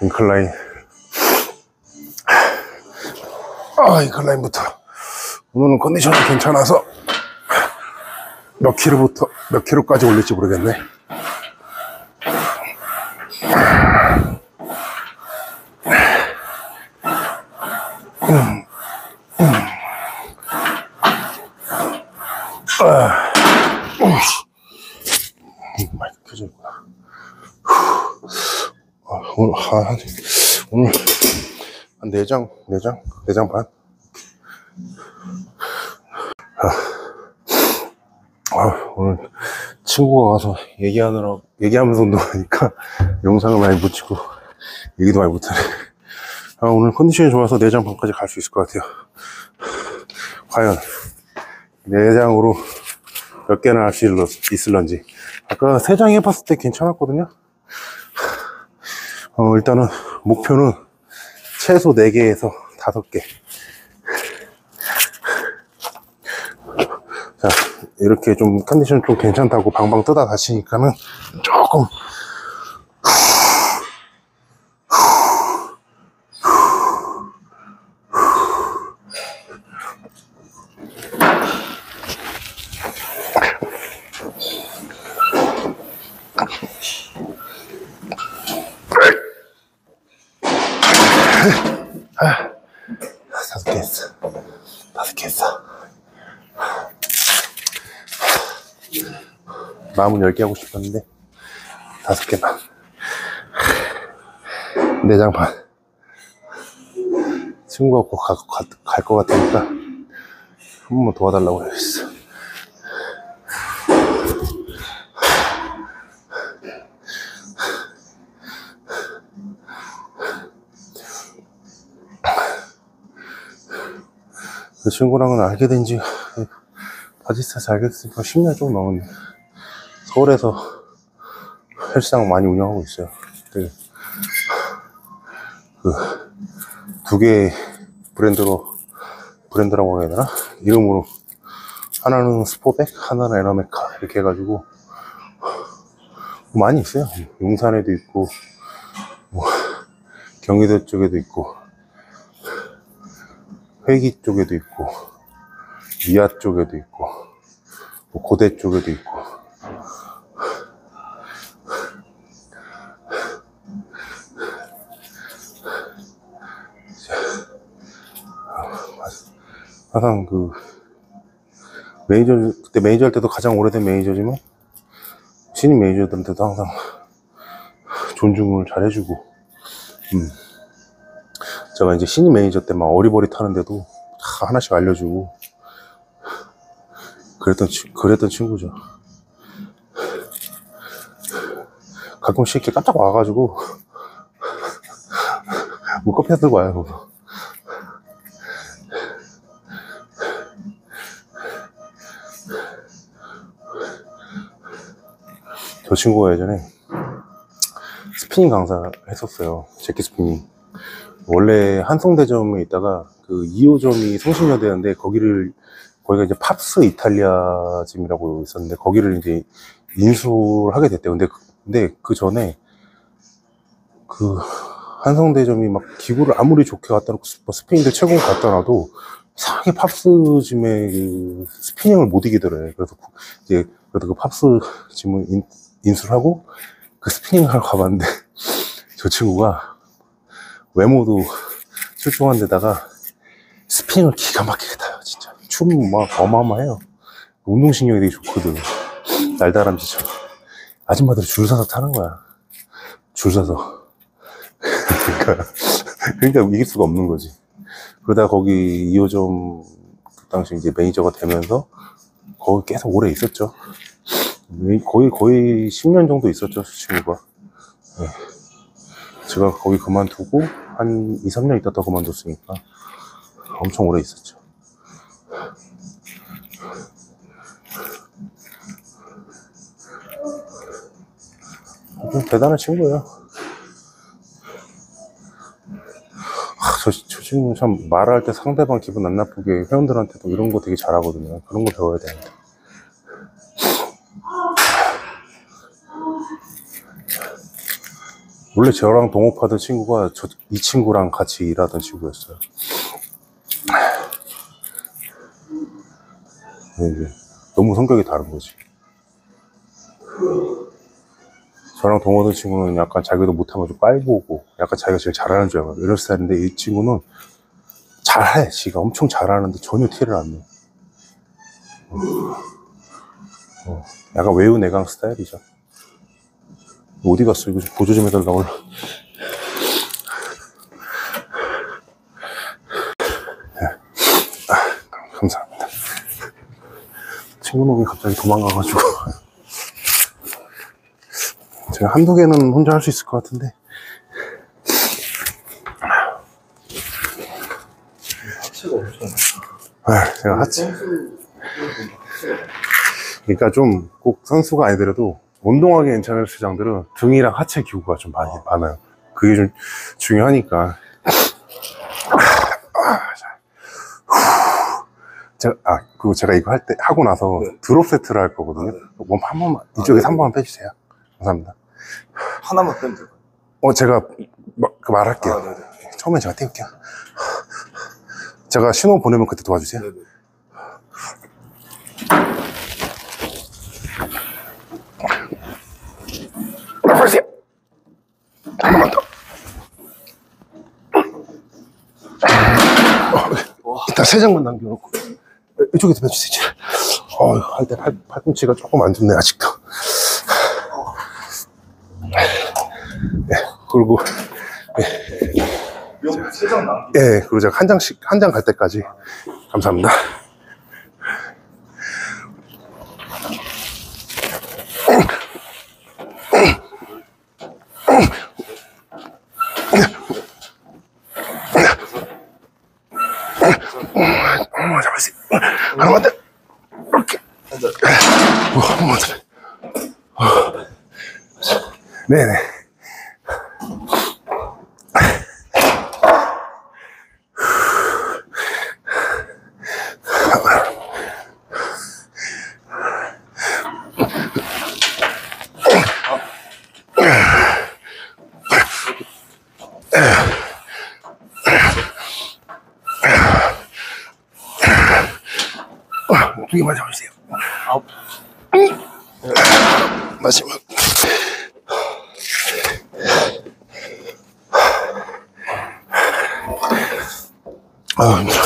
인클라인. 인클라인부터. 오늘은 컨디션이 괜찮아서 몇 킬로까지 올릴지 모르겠네. 마이크 켜져 있구나. 오늘 한 4장 반? 오늘 친구가 와서 얘기하면서 운동하니까 영상을 많이 못 찍고 얘기도 많이 못하네. 오늘 컨디션이 좋아서 4장 반까지 갈 수 있을 것 같아요. 과연 4장으로 몇 개나 할 수 있을런지. 아까 3장 해봤을 때 괜찮았거든요. 일단은 목표는 최소 4개에서 5개. 자, 이렇게 좀 컨디션 좀 괜찮다고 방방 뜨다 다치니까는 조금 다섯 개 했어. 마음은 10개 하고 싶었는데 5개만. 4장 반. 친구가 곧 갈 것 같으니까 한 번만 도와달라고 해야겠어. 그 친구랑은 알게 된지 바지스타에서 알게 됐으니까 10년 좀 넘었네. 서울에서 헬스장 많이 운영하고 있어요. 그 2개의 브랜드라고 해야 되나? 이름으로, 하나는 스포백, 하나는 에너메카 이렇게 해가지고 많이 있어요. 용산에도 있고, 경기도 쪽에도 있고, 회기 쪽에도 있고, 미아 쪽에도 있고, 고대 쪽에도 있고. 항상 그때 매니저 할 때도 가장 오래된 매니저지만, 신입 매니저들한테도 항상 존중을 잘 해주고, 제가 이제 신입 매니저 때 막 어리버리타는데도 다 하나씩 알려주고, 그랬던 친구죠. 가끔씩 이렇게 깜짝 와가지고, 뭐 커피 들고 와요. 저 친구가 예전에 스피닝 강사 했었어요. 제키 스피닝. 원래 한성대점에 있다가 그 2호점이 성신여대였는데 거기를 거기가 이제 팝스 이탈리아 짐이라고 있었는데 거기를 이제 인수를 하게 됐대요. 근데 그 전에 그 한성대점이 막 기구를 아무리 좋게 갖다 놓고 스피닝들 최고 갖다 놔도 이상하게 팝스 짐의 그 스피닝을 못 이기더래. 그래서 이제 그래도 그 팝스 짐을 인수를 하고 그 스피닝을 하러 가봤는데 저 친구가 외모도 출중한 데다가 스피닝을 기가 막히게 타요. 진짜 춤 막 어마어마해요. 운동신경이 되게 좋거든. 날다람쥐처럼 아줌마들이 줄 서서 타는 거야. 줄 서서. 그러니까 이길 수가 없는 거지. 그러다가 거기 2호점 그 당시 이제 매니저가 되면서 거기 계속 오래 있었죠. 거의 10년 정도 있었죠, 그 친구가. 네. 제가 거기 그만두고 한 2, 3년 있다가 그만뒀으니까 엄청 오래 있었죠. 대단한 친구예요. 저 친구 참 말할 때 상대방 기분 안 나쁘게 회원들한테도 이런 거 되게 잘하거든요. 그런 거 배워야 되는데. 원래 저랑 동업하던 친구가 이 친구랑 같이 일하던 친구였어요. 이제 너무 성격이 다른 거지. 저랑 동업하던 친구는 약간 자기도 못하면 좀 빨보고 약간 자기가 제일 잘하는 줄 알고 이런 스타일인데 이 친구는 잘해. 지가 엄청 잘하는데 전혀 티를 안 내. 약간 외유내강 스타일이죠. 어디 갔어? 이거 좀 보조 좀 해달라고. 감사합니다. 친구 놈이 갑자기 도망가가지고 제가 한두 개는 혼자 할 수 있을 것 같은데. 하체가 엄청 제가 하체 그러니까 좀 꼭 선수가 아니더라도 운동하기 괜찮은 수장들은 등이랑 하체 기구가 좀 많아요. 그게 좀 중요하니까. 그리고 제가 이거 하고 나서 드롭 세트를 할 거거든요. 몸 한 번만, 이쪽에서 한 번만 빼주세요. 감사합니다. 하나만 빼면 될까요? 제가 말할게요. 처음에 제가 띄울게요. 제가 신호 보내면 그때 도와주세요. 네네. 보세요. 한 번만 더. 일단 3장만 남겨놓고 이쪽에서 빼주세요. 할 때 팔꿈치가 조금 안 좋네 아직도. 네, 그리고 명 3장 남기. 예, 그리고 제가 한 장 갈 때까지. 감사합니다. 잡았어요. 하나만 더. 이렇게. 한번 더. 네네. 두 개만 잡으세요. 마지막. 힘들어.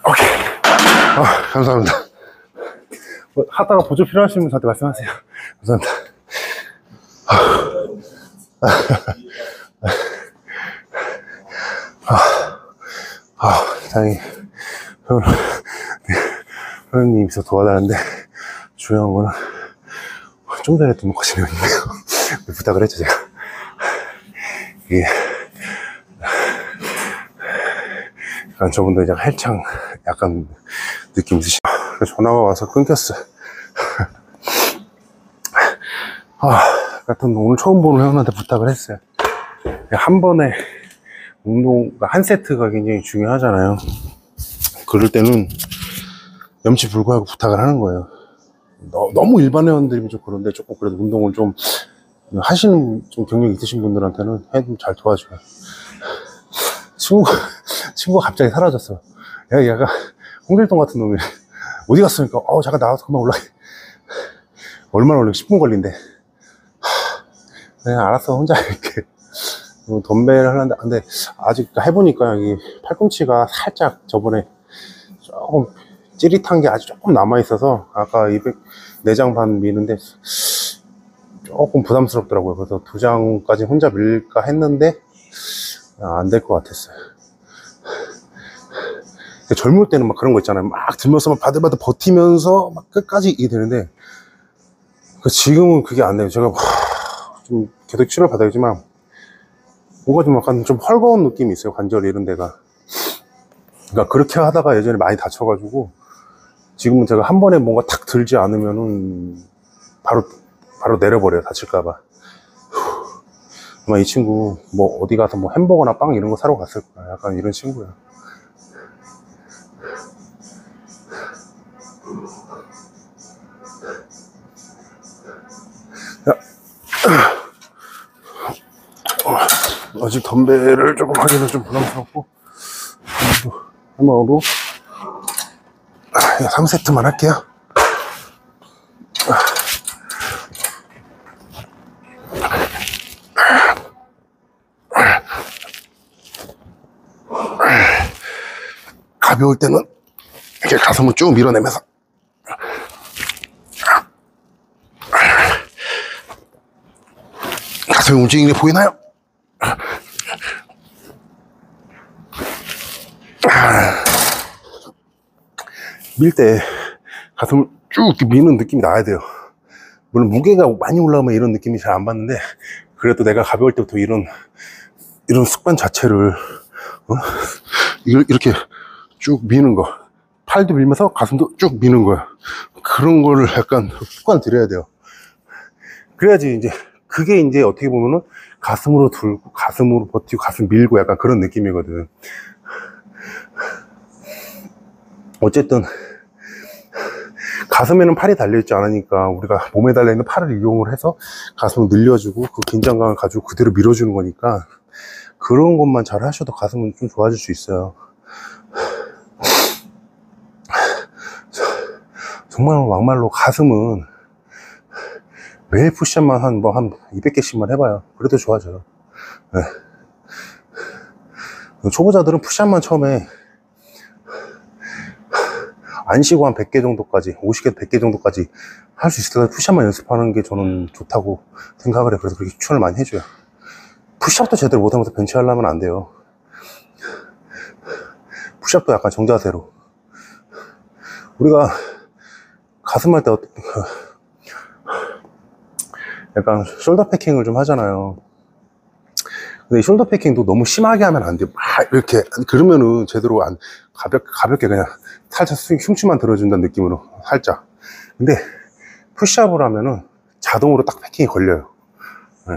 오케이. 감사합니다. 하다가 보조 필요하시면 저한테 말씀하세요. 감사합니다. 다행히 회원님이 있어서 도와달라는데 중요한 거는 좀 전에 등록하신 회원님이에요. 부탁을 했죠 제가. 이게 약간 저분도 이제 헬창 약간 느낌 있으시. 전화가 와서 끊겼어. 하여튼 오늘 처음 보는 형한테 부탁을 했어요. 한 번에 한 세트가 굉장히 중요하잖아요. 그럴 때는 염치불구하고 부탁을 하는 거예요. 너무 일반 회원들이면 좀 그런데 조금 그래도 운동을 좀 하시는 좀 경력이 있으신 분들한테는 해도 잘 도와줘요. 친구가 갑자기 사라졌어. 얘가 홍길동 같은 놈이 어디 갔으니까 잠깐 나와서 그만 올라가. 얼마나 걸려? 10분 걸린대. 그냥 알았어, 혼자 이렇게 덤벨을 하는데, 근데 아직 해보니까 여기 팔꿈치가 살짝 저번에 조금 찌릿한 게 아직 조금 남아있어서 아까 4장 반 미는데 조금 부담스럽더라고요. 그래서 2장까지 혼자 밀까 했는데 안 될 것 같았어요. 젊을 때는 막 그런 거 있잖아요. 막 들면서 막 바들바들 버티면서 막 끝까지 이게 되는데 지금은 그게 안 돼요. 제가 좀 계속 치료를 받아야지만 뭔가 좀 약간 좀 헐거운 느낌이 있어요. 관절 이런 데가. 그러니까 그렇게 하다가 예전에 많이 다쳐가지고 지금은 제가 한 번에 뭔가 탁 들지 않으면은 바로 내려버려요. 다칠까봐. 아마 이 친구 뭐 어디 가서 뭐 햄버거나 빵 이런 거 사러 갔을 거야. 약간 이런 친구야. 아직 덤벨을 조금 하기는 좀 부담스럽고 한번으로 3세트만 할게요. 가벼울 때는 이렇게 가슴을 쭉 밀어내면서 가슴이 움직이는 게 보이나요? 밀 때 가슴을 쭉 이렇게 미는 느낌이 나야 돼요. 물론 무게가 많이 올라오면 이런 느낌이 잘 안 받는데 그래도 내가 가벼울 때부터 이런 습관 자체를 이렇게 쭉 미는 거, 팔도 밀면서 가슴도 쭉 미는 거야. 그런 거를 약간 습관 들여야 돼요. 그래야지 이제 그게 이제 어떻게 보면은 가슴으로 들고 가슴으로 버티고 가슴 밀고 약간 그런 느낌이거든. 어쨌든 가슴에는 팔이 달려있지 않으니까 우리가 몸에 달려있는 팔을 이용을 해서 가슴을 늘려주고 그 긴장감을 가지고 그대로 밀어주는 거니까 그런 것만 잘 하셔도 가슴은 좀 좋아질 수 있어요. 정말 막말로 가슴은 매일 푸시업만 한 200개씩만 해봐요. 그래도 좋아져요. 네. 초보자들은 푸시업만 처음에 안 쉬고 한 100개 정도까지 50개 100개 정도까지 할 수 있을 때 푸시업만 연습하는 게 저는 좋다고 생각을 해요. 그래서 그렇게 추천을 많이 해줘요. 푸시업도 제대로 못하면서 벤치 하려면 안 돼요. 푸시업도 약간 정자세로. 우리가 가슴 할 때 약간 숄더 패킹을 좀 하잖아요. 근데 이 숄더 패킹도 너무 심하게 하면 안 돼요. 막 이렇게 그러면은 제대로 안 가볍게 그냥 살짝 흉추만 들어준다는 느낌으로 살짝. 근데 푸시업을 하면은 자동으로 딱 패킹이 걸려요. 네.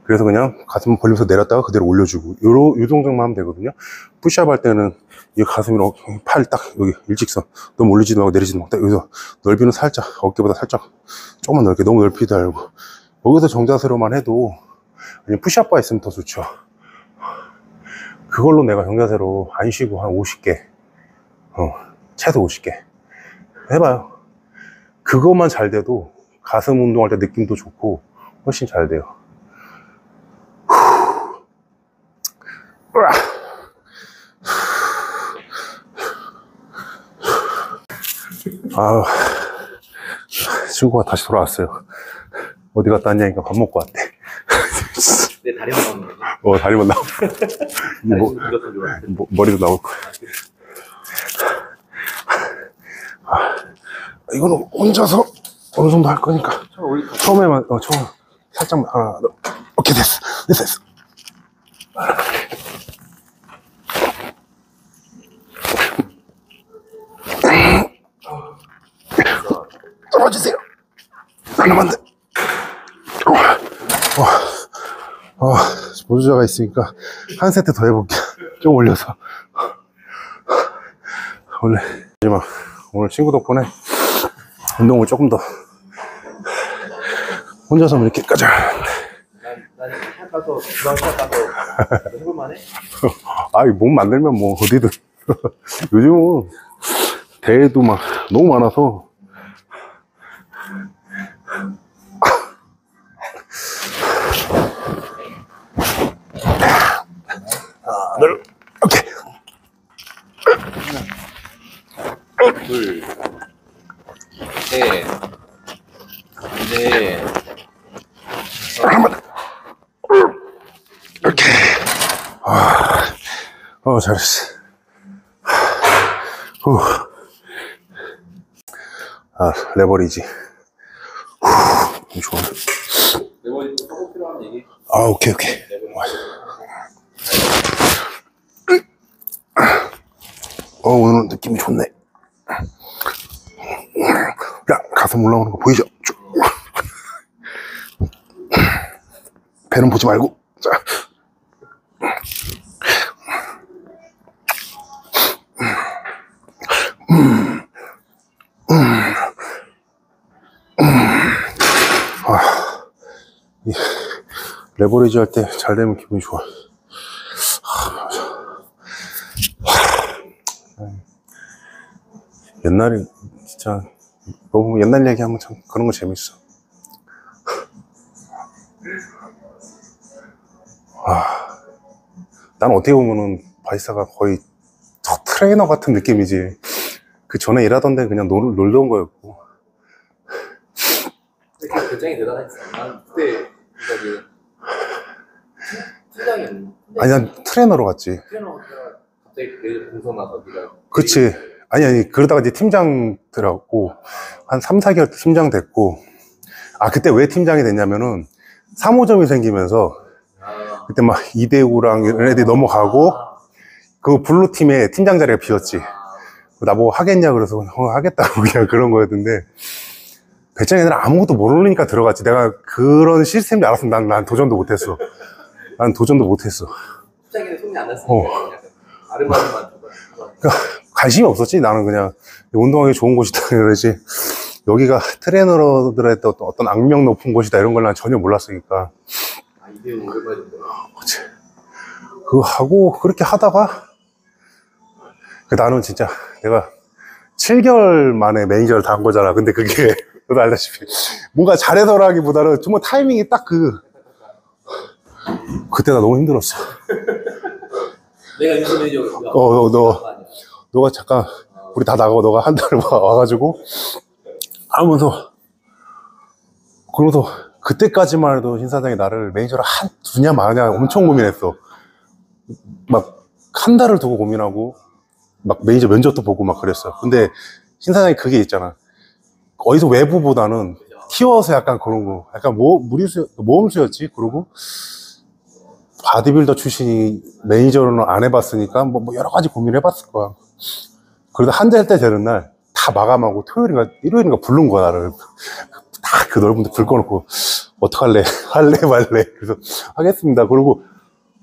그래서 그냥 가슴 벌리면서 내렸다가 그대로 올려주고 요 동작만 하면 되거든요. 푸시업 할 때는 이 가슴으로 팔 딱 여기 일직선 너무 올리지도 말고 내리지도 말고 딱 여기서 넓이는 살짝 어깨보다 살짝 조금만 넓게 너무 넓히지 말고 여기서 정자세로만 해도 푸시업바 있으면 더 좋죠. 그걸로 내가 정자세로 안 쉬고 한 50개 최소 50개 해봐요. 그것만 잘 돼도 가슴 운동할 때 느낌도 좋고 훨씬 잘 돼요. 친구가 다시 돌아왔어요. 어디 갔다 왔냐니까 밥 먹고 왔대. 내 다리만 나오는 거지. 다리만 나오고. 머리도 나올 거야. 이거는 혼자서 어느 정도 할 거니까. 처음에만, 처음 살짝만, 하나, 오케이, 됐어. 잡아주세요. 하나만 더. 보조자가 있으니까 한 세트 더 해볼게. 좀 올려서. 원래 마지막 오늘 친구 덕분에 운동을 조금 더 혼자서 이렇게까지 하는데. 난 시합 가서 주방 시합 가서 해볼만해? 아이 몸 만들면 뭐 어디든. 요즘은 대회도 막 너무 많아서. 오케이. 둘, 셋, 넷. 오케이. 잘했어. 레버리지. 좋아. 레버리지 꼭 필요한 얘기. 오케이. 오늘 느낌이 좋네. 야, 가슴 올라오는 거 보이죠? 쭉. 배는 보지 말고. 자. 레버리지 할 때 잘 되면 기분이 좋아. 옛날에 진짜 너무 옛날 얘기하면 참 그런 거 재밌어. 난 어떻게 보면은 바리스타가 거의 트레이너 같은 느낌이지. 그 전에 일하던 데 그냥 놀던 거였고. 굉장히 대단했어. 난 그때 그 팀장이 아니 난 트레이너로 갔지. 트레이너가 갑자기 공선 나서 네가 그치. 아니 그러다가 이제 팀장 들어갔고 한 3-4개월 팀장 됐고. 그때 왜 팀장이 됐냐면은 3호점이 생기면서 그때 막 이대우랑 이런 애들이 넘어가고 그 블루 팀에 팀장 자리가 비었지. 나보고 하겠냐 그래서 하겠다고 그냥 그런 거였는데 배짱 애들 아무것도 모르니까 들어갔지. 내가 그런 시스템이 알았으면 난 도전도 못했어. 난 도전도 못했어. 팀장에는 손이 안 났으니까 아름아름한 그러니까 관심이 없었지. 나는 그냥 운동하기 좋은 곳이다 그러지. 여기가 트레이너들의 어떤 악명 높은 곳이다 이런 걸 난 전혀 몰랐으니까. 이대우 오랜만인데. 그치. 그거 하고 그렇게 하다가 나는 진짜 내가 7개월 만에 매니저를 다 한 거잖아. 근데 그게 너도 알다시피 뭔가 잘해서라기보다는 정말 타이밍이 딱 그때 나 너무 힘들었어. 내가 인수 매니저 너가 잠깐 우리 다 나가고 너가 한 달 와가지고 하면서 그러면서 그때까지만 해도 신 사장이 나를 매니저를 두냐 마냐 엄청 고민했어. 막 한 달을 두고 고민하고 막 매니저 면접도 보고 막 그랬어. 근데 신 사장이 그게 있잖아. 어디서 외부보다는 키워서 약간 그런 거 약간 모험수였지. 그러고 바디빌더 출신이 매니저로는 안 해봤으니까 뭐 여러 가지 고민을 해봤을 거야. 그래도 한 달 때 되는 날 다 마감하고 토요일인가 일요일인가 부른 거야 나를. 다 그 넓은 데 불 꺼놓고 어떡할래? 할래 말래? 그래서 하겠습니다. 그러고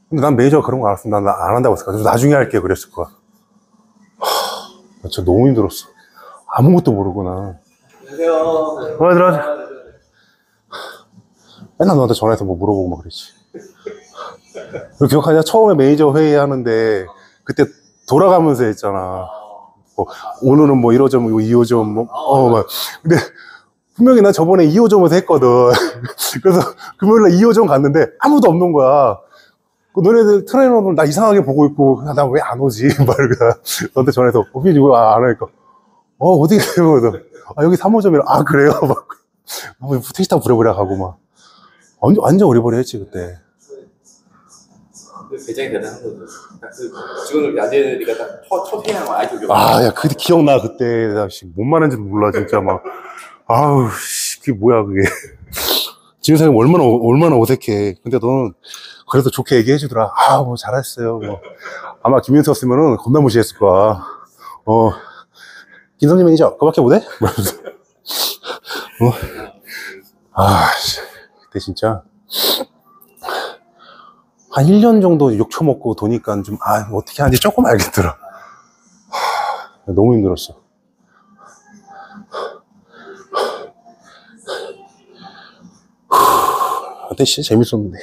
근데 난 매니저가 그런 거 알았으면 난 안 한다고 했을 거야. 나중에 할게 그랬을 거야. 진짜 너무 힘들었어. 아무것도 모르구나. 안녕하세요. 들어가자. 맨날 너한테 전화해서 뭐 물어보고 막 그랬지. 기억하냐? 처음에 매니저 회의하는데 그때 돌아가면서 했잖아. 오늘은 뭐 1호점, 2호점, 막. 근데 분명히 나 저번에 2호점에서 했거든. 그래서 금요일날 2호점 갔는데 아무도 없는 거야. 너네들 트레이너는 나 이상하게 보고 있고, 나 왜 안 오지? 말이야. 너한테 전화해서, 오피지 왜 안 하니까. 어디 가요? 여기 3호점이라. 그래요? 막. 택시 타고 부랴부랴 가고 막. 완전 어리버리 했지, 그때. 배짱이 대단한 거죠. 직원들 야제들이가 딱 첫 회의하는 아이돌 기억. 야, 그때 기억나, 그때. 나 못 말하는지도 몰라, 진짜 막. 그게 뭐야, 그게. 지금 생각하면 얼마나 어색해. 근데 너는 그래도 좋게 얘기해주더라. 뭐 잘했어요. 뭐. 아마 김윤수였으면은 겁나 무시했을 거야. 김성진 매니저, 그거밖에 못해? 그때 진짜 한 1년 정도 욕 처먹고 도니까 좀 어떻게 하는지 조금 알겠더라. 너무 힘들었어. 그때 진짜 재밌었는데.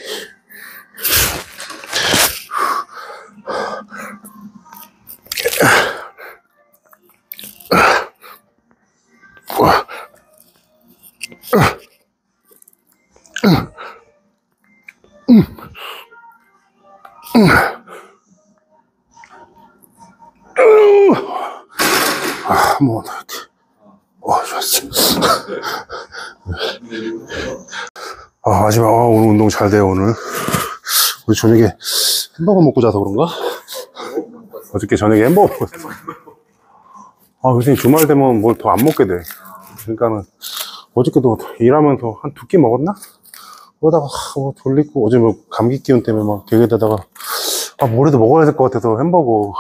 한번 이렇게. 좋았어. 마지막, 오늘 운동 잘 돼요, 오늘. 우리 저녁에 햄버거 먹고 자서 그런가? 어저께 저녁에 햄버거 먹었어. 요새 주말 되면 뭘 더 안 먹게 돼. 그러니까는, 어저께도 일하면서 한 2끼 먹었나? 그러다가, 졸리고, 어제 뭐 감기 기운 때문에 막 되게다가, 뭐라도 먹어야 될 것 같아서 햄버거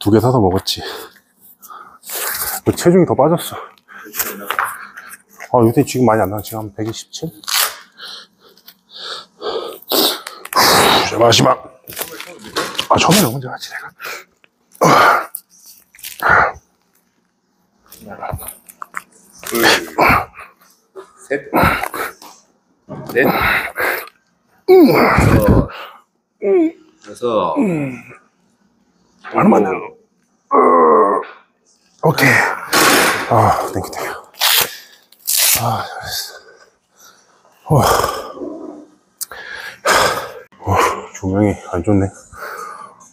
2개 사서 먹었지. 체중이 더 빠졌어. 요새 지금 많이 안 나와. 지금 한 127? 자, 마지막. 처음에는 혼자 하지, 내가. 둘, 셋, 넷, 다섯, 하나만 더. 오케이. 땡큐. 잘했어. 조명이 안 좋네.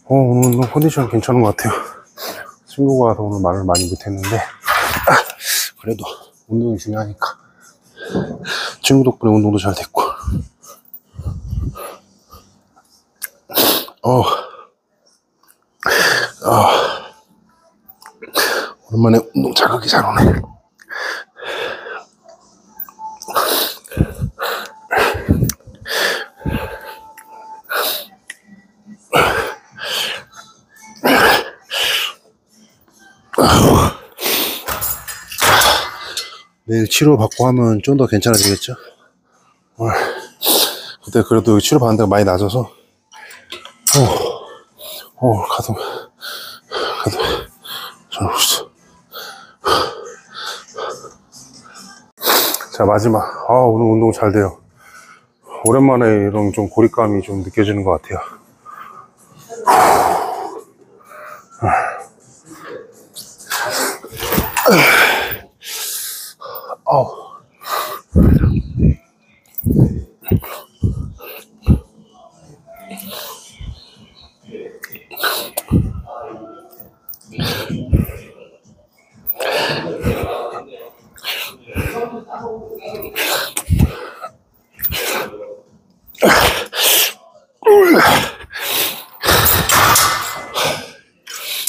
오늘 컨디션 괜찮은 것 같아요. 친구가 와서 오늘 말을 많이 못했는데, 그래도 운동이 중요하니까. 친구 덕분에 운동도 잘 됐고. 오랜만에 운동 자극이 잘 오네. 내일 치료받고 하면 좀 더 괜찮아지겠죠? 그때 그래도 치료 받는 데가 많이 낮아서 가슴 잘 오셨어. 자, 마지막. 오늘 운동 잘 돼요. 오랜만에 이런 좀 고립감이 좀 느껴지는 것 같아요.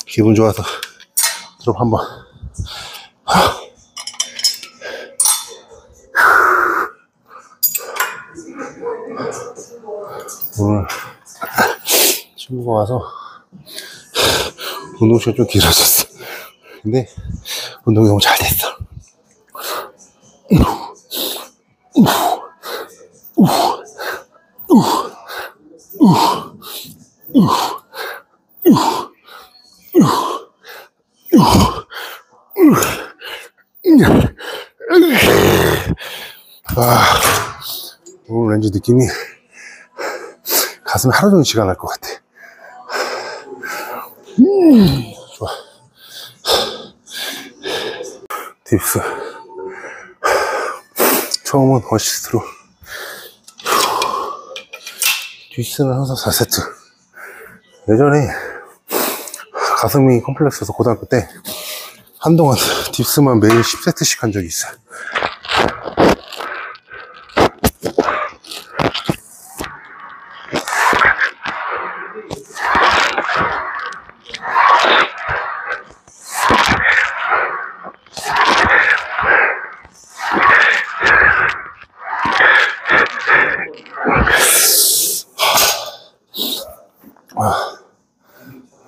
기분 좋아서 드롭 한번. 오늘 친구가 와서 운동 시간 좀 길어졌어. 근데 운동이 너무 잘 됐어. 오늘 왠지 느낌이 가슴에 하루 종일 쥐가 날 것 같아. 좋아. 딥스. 처음은 어시스트로. 딥스는 항상 4세트. 예전에 가슴이 컴플렉스여서 고등학교 때 한동안 딥스만 매일 10세트씩 한 적이 있어.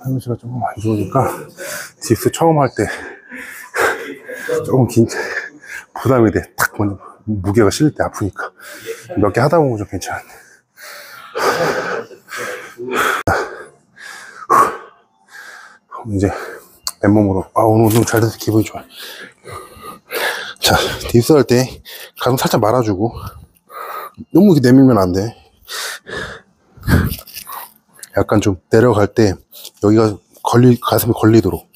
할머니가 조금 안 좋으니까 딥스 처음 할 때 조금 부담이 돼. 딱 먼저 무게가 실릴 때 아프니까. 몇 개 하다 보면 좀 괜찮은데. 이제 맨몸으로. 오늘 운동 잘 돼서 기분이 좋아요. 자, 딥스 할 때 가슴 살짝 말아주고, 너무 이렇게 내밀면 안 돼. 약간 좀 내려갈 때 여기가 가슴에 걸리도록.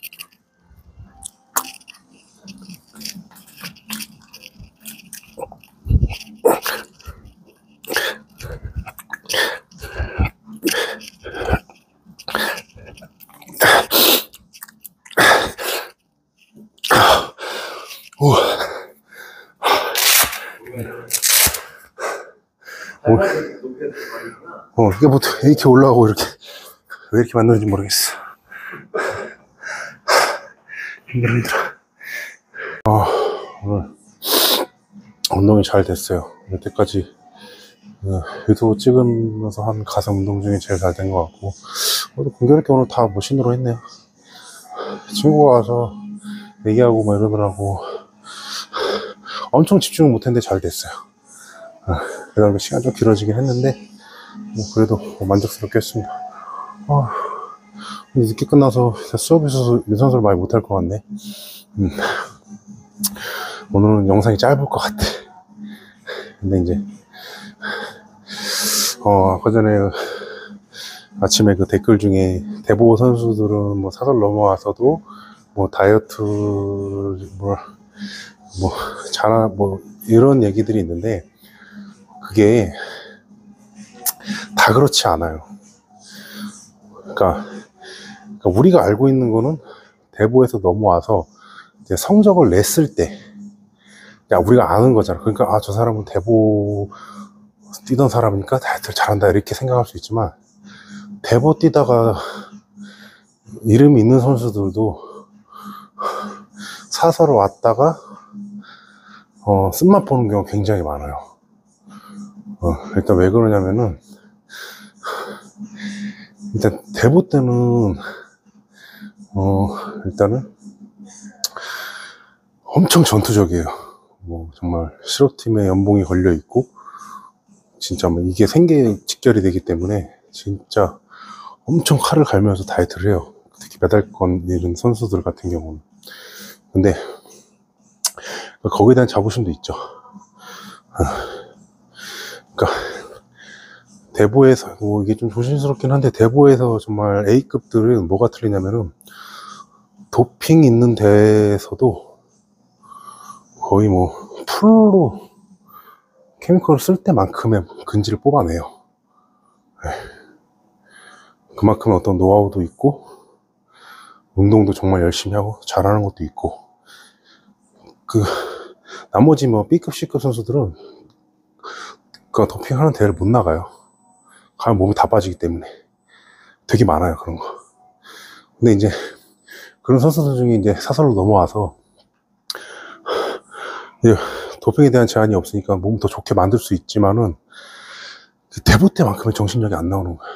이게 보통 이렇게 올라가고 이렇게 왜 이렇게 만드는지 모르겠어. 힘들어. 오늘 운동이 잘 됐어요. 여태까지 유튜브 찍으면서 한 가슴 운동 중에 제일 잘 된 것 같고, 공교롭게 오늘 다 머신으로 했네요. 친구가 와서 얘기하고 막 이러더라고. 엄청 집중을 못했는데 잘 됐어요. 그다음에 시간 좀 길어지긴 했는데 그래도 만족스럽게 했습니다. 늦게 끝나서 수업이 있어서 유산소를 많이 못할 것 같네. 오늘은 영상이 짧을 것 같아. 근데 이제 아까 전에 아침에 그 댓글 중에 대보 선수들은 뭐 사설 넘어와서도 뭐 다이어트 뭐 이런 얘기들이 있는데, 그게 다 그렇지 않아요. 그러니까 우리가 알고 있는 거는 대보에서 넘어와서 이제 성적을 냈을 때, 우리가 아는 거잖아. 그러니까 저 사람은 대보 뛰던 사람이니까 다이어트를 잘한다 이렇게 생각할 수 있지만, 대보 뛰다가 이름이 있는 선수들도 사설을 왔다가 쓴맛 보는 경우가 굉장히 많아요. 일단 왜 그러냐면은, 일단 대보 때는 일단은 엄청 전투적이에요. 뭐 정말 실업팀에 연봉이 걸려 있고, 진짜 뭐 이게 생계 직결이 되기 때문에 진짜 엄청 칼을 갈면서 다이어트를 해요. 특히 메달권 이런 선수들 같은 경우는. 근데 거기에 대한 자부심도 있죠. 그러니까 대보에서 이게 좀 조심스럽긴 한데, 대보에서 정말 A급들은 뭐가 틀리냐면은, 도핑 있는 데에서도 거의 뭐 풀로 케미컬을 쓸 때만큼의 근질을 뽑아내요. 그만큼의 어떤 노하우도 있고, 운동도 정말 열심히 하고 잘하는 것도 있고, 나머지 뭐 B급, C급 선수들은 그 도핑하는 대회를 못 나가요. 가면 몸이 다 빠지기 때문에. 되게 많아요, 그런 거. 근데 이제 그런 선수들 중에 이제 사설로 넘어와서 도핑에 대한 제한이 없으니까 몸 더 좋게 만들 수 있지만은, 대보 때만큼의 정신력이 안 나오는 거야.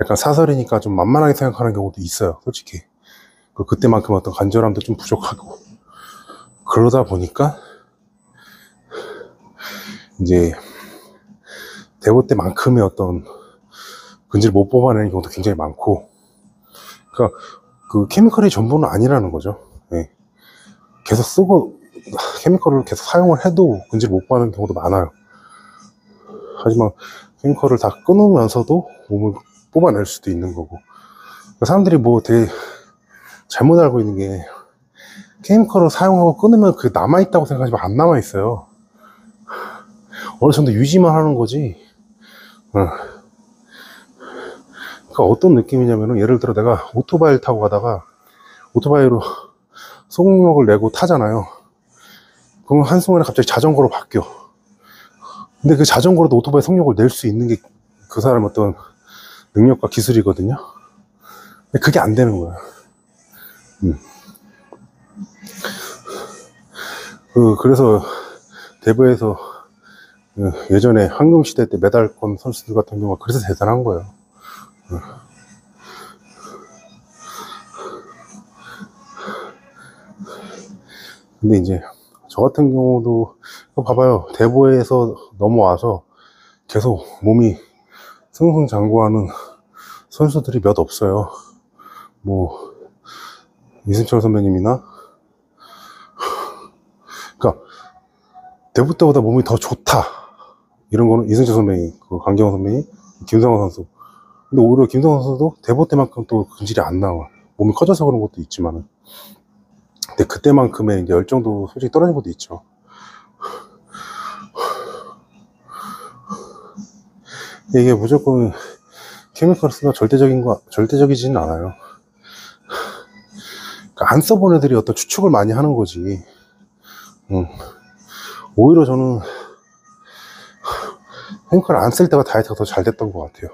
약간 사설이니까 좀 만만하게 생각하는 경우도 있어요, 솔직히. 그때만큼 어떤 간절함도 좀 부족하고, 그러다 보니까 이제 대보 때만큼의 어떤 근질을 못 뽑아내는 경우도 굉장히 많고, 그러니까 그 케미컬이 전부는 아니라는 거죠. 계속 쓰고 케미컬을 계속 사용을 해도 근질을 못 뽑아내는 경우도 많아요. 하지만 케미컬을 다 끊으면서도 몸을 뽑아낼 수도 있는 거고, 사람들이 뭐 되게 잘못 알고 있는 게, 케미컬을 사용하고 끊으면 그게 남아있다고 생각하지만 안 남아있어요. 어느 정도 유지만 하는 거지. 그러니까 어떤 느낌이냐면은, 예를 들어 내가 오토바이를 타고 가다가 오토바이로 속력을 내고 타잖아요. 그럼 한순간에 갑자기 자전거로 바뀌어. 근데 그 자전거로도 오토바이 속력을 낼 수 있는 게 그 사람의 어떤 능력과 기술이거든요. 근데 그게 안 되는 거야. 그래서 대부에서 예전에 황금시대 때 메달권 선수들 같은 경우가 그래서 대단한 거예요. 근데 이제 저 같은 경우도 이거 봐봐요. 대보에서 넘어와서 계속 몸이 승승장구하는 선수들이 몇 없어요. 뭐 이승철 선배님이나, 그러니까 대부 때보다 몸이 더 좋다 이런 거는 이승철 선배님, 그 강경호 선배님, 김성호 선수. 근데 오히려 김성호 선수도 대보 때만큼 또 근질이 안 나와. 몸이 커져서 그런 것도 있지만은, 근데 그때만큼의 이제 열정도 솔직히 떨어진 것도 있죠. 이게 무조건 케미컬스가 절대적이지는 않아요. 그러니까 안 써본 애들이 어떤 추측을 많이 하는 거지. 오히려 저는 케미컬 안 쓸 때가 다이어트가 더 잘 됐던 것 같아요.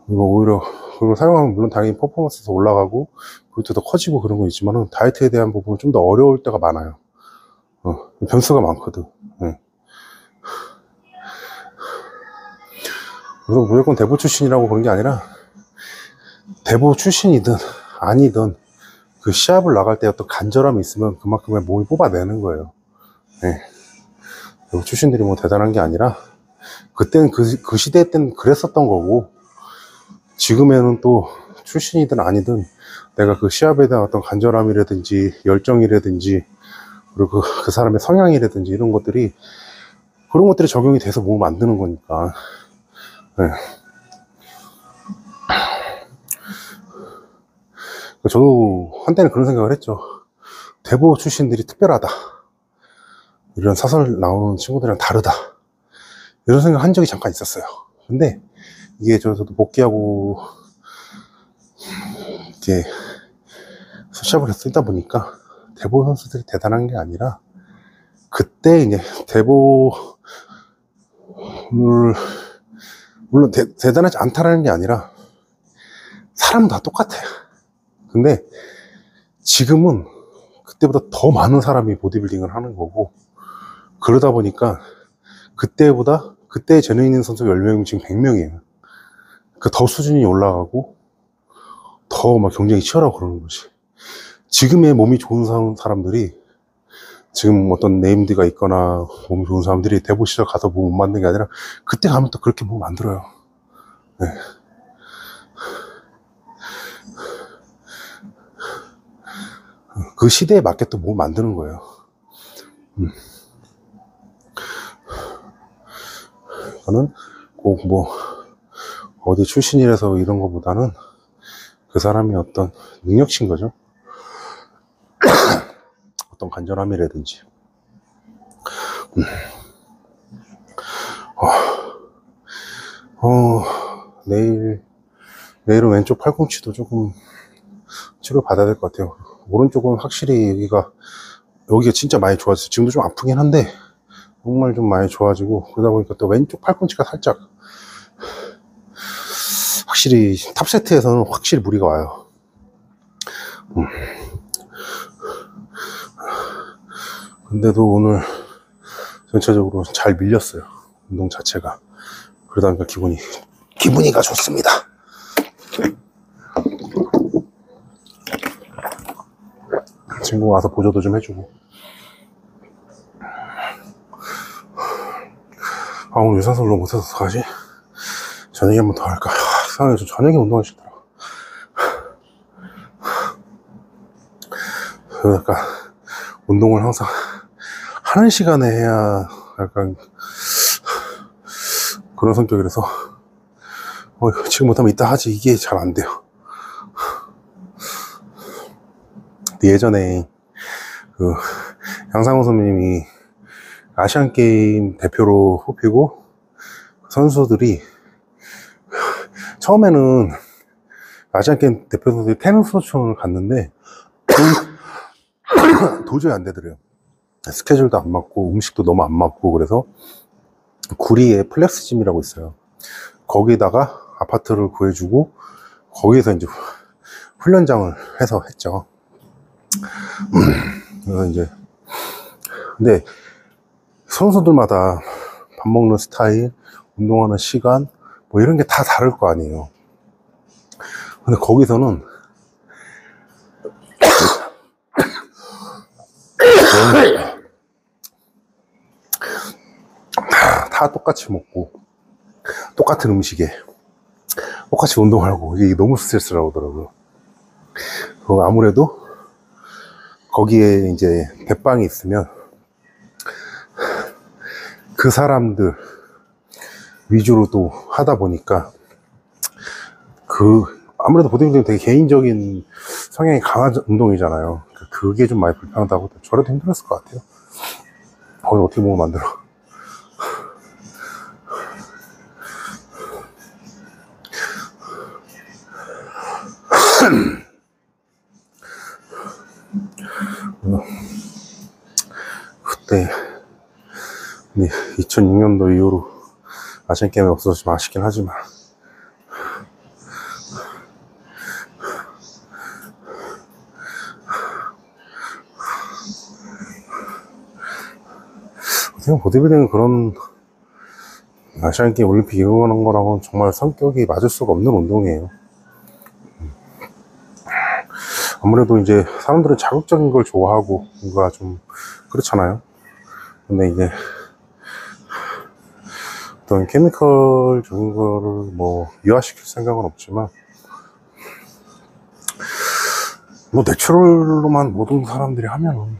이거 오히려 그걸 사용하면 물론 당연히 퍼포먼스도 올라가고 그것도 더 커지고 그런 거 있지만은 다이어트에 대한 부분은 좀 더 어려울 때가 많아요. 변수가 많거든. 그래서 무조건 대보 출신이라고 그런 게 아니라, 대보 출신이든 아니든 그 시합을 나갈 때 어떤 간절함이 있으면 그만큼의 몸이 뽑아내는 거예요. 대보 출신들이 뭐 대단한 게 아니라, 그때는 그 시대 때는 그랬었던 거고, 지금에는 또 출신이든 아니든 내가 그 시합에 대한 어떤 간절함이라든지 열정이라든지 그리고 그 사람의 성향이라든지 이런 것들이, 그런 것들이 적용이 돼서 몸을 만드는 거니까. 저도 한때는 그런 생각을 했죠. 대보 출신들이 특별하다, 이런 사설 나오는 친구들이랑 다르다, 이런 생각 한 적이 잠깐 있었어요. 근데 이게 저도 복귀하고 이렇게 시합을 쓰다 보니까 대보 선수들이 대단한 게 아니라, 그때 이제 대보를 물론 대단하지 않다라는 게 아니라 사람은 다 똑같아요. 근데 지금은 그때보다 더 많은 사람이 보디빌딩을 하는 거고, 그러다 보니까 그때 재능 있는 선수 10명이면 지금 100명이에요. 그 더 수준이 올라가고 더 막 경쟁이 치열하고 그러는 거지. 지금의 몸이 좋은 사람들이, 지금 어떤 네임드가 있거나 몸이 좋은 사람들이 대보 시절 가서 몸 못 만드는 게 아니라, 그때 가면 또 그렇게 몸 만들어요. 그 시대에 맞게 또 몸 만드는 거예요. 저는 꼭 뭐 어디 출신이라서 이런 거보다는 그 사람이 어떤 능력치인 거죠. 어떤 간절함이라든지. 내일은 왼쪽 팔꿈치도 조금 치료 받아야 될 것 같아요. 오른쪽은 확실히 여기가 진짜 많이 좋아졌어요. 지금도 좀 아프긴 한데 정말 좀 많이 좋아지고, 그러다 보니까 또 왼쪽 팔꿈치가 살짝, 확실히 탑세트에서는 확실히 무리가 와요. 근데도 오늘 전체적으로 잘 밀렸어요, 운동 자체가. 그러다 보니까 기분이가 좋습니다. 친구 와서 보조도 좀 해주고. 오늘 유산소를 너무 못해서 어떡하지? 저녁에 한 번 더 할까? 이상하게 좀 저녁에 운동하기 싫더라. 약간 운동을 항상 하는 시간에 해야 약간 그런 성격이라서, 지금 못하면 이따 하지, 이게 잘 안 돼요. 예전에 그 양상호 선배님이 아시안게임 대표로 뽑히고, 선수들이 처음에는 아시안게임 대표 선수들이 테니스촌을 갔는데 도저히 안 되더래요. 스케줄도 안 맞고 음식도 너무 안 맞고, 그래서 구리에 플렉스짐이라고 있어요. 거기다가 아파트를 구해주고 거기에서 이제 훈련장을 해서 했죠. 그래서 이제, 근데 선수들마다 밥 먹는 스타일, 운동하는 시간, 뭐 이런 게 다 다를 거 아니에요. 근데 거기서는 다 똑같이 먹고 똑같은 음식에 똑같이 운동하고 이게 너무 스트레스라고 하더라고요. 아무래도 거기에 이제 대빵이 있으면 그 사람들 위주로 또 하다 보니까 아무래도 보디빌딩은 되게 개인적인 성향이 강한 운동이잖아요. 그게 좀 많이 불편하다고. 저래도 힘들었을 것 같아요. 거기 어떻게 보면 만들어. 그때 2006년도 이후로 아시안게임이 없어서 좀 아쉽긴 하지만 어떻게 보디빌딩은 그런 아시안게임 올림픽 이용하는 거랑은 정말 성격이 맞을 수가 없는 운동이에요. 아무래도 이제 사람들은 자극적인 걸 좋아하고 뭔가 좀 그렇잖아요. 근데 이제 어떤 케미컬적인 거를 뭐 유화시킬 생각은 없지만 뭐 내추럴로만 모든 사람들이 하면은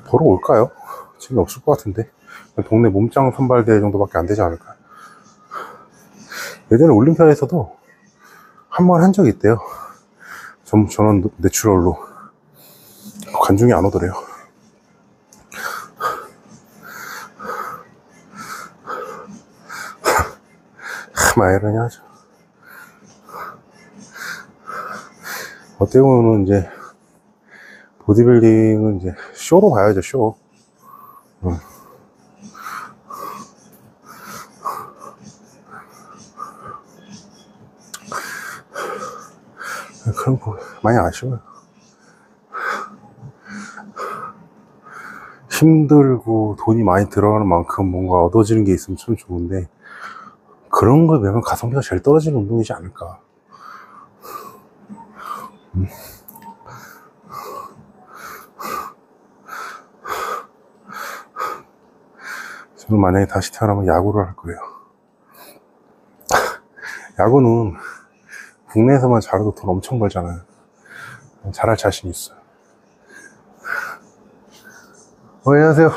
보러 올까요? 재미없을 것 같은데. 동네 몸짱 선발대회 정도밖에 안 되지 않을까. 예전에 올림피아에서도 한 번 한 적이 있대요. 저는 내추럴로. 관중이 안 오더래요. 마이러냐 하죠. 어떻게 보면 이제 보디빌딩은 이제 쇼로 봐야죠, 쇼. 그런 거 많이 아쉬워요. 힘들고 돈이 많이 들어가는 만큼 뭔가 얻어지는 게 있으면 참 좋은데 그런 거에 비하면 가성비가 제일 떨어지는 운동이지 않을까. 저는 만약에 다시 태어나면 야구를 할 거예요. 야구는 국내에서만 잘해도 돈 엄청 벌잖아요. 잘할 자신 있어요. 안녕하세요.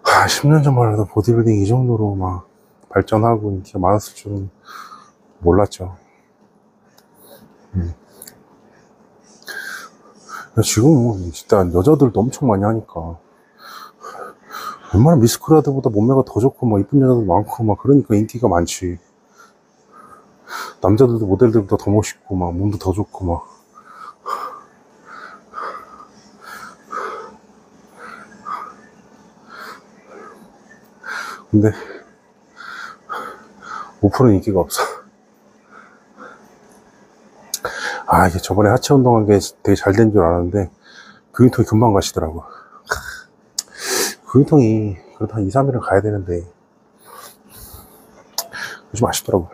아, 10년 전만 해도 보디빌딩 이 정도로 막 발전하고 인기가 많았을 줄은 몰랐죠. 지금은 진짜 여자들도 엄청 많이 하니까 웬만한 미스크라드보다 몸매가 더 좋고 막 이쁜 여자도 많고 막 그러니까 인기가 많지. 남자들도 모델들보다 더 멋있고 막 몸도 더 좋고 막. 근데 오프는 인기가 없어. 아, 이게 저번에 하체 운동한 게 되게 잘 된 줄 알았는데 근육통이 금방 가시더라고. 근육통이 그래도 한 2, 3일은 가야 되는데 좀 아쉽더라고요.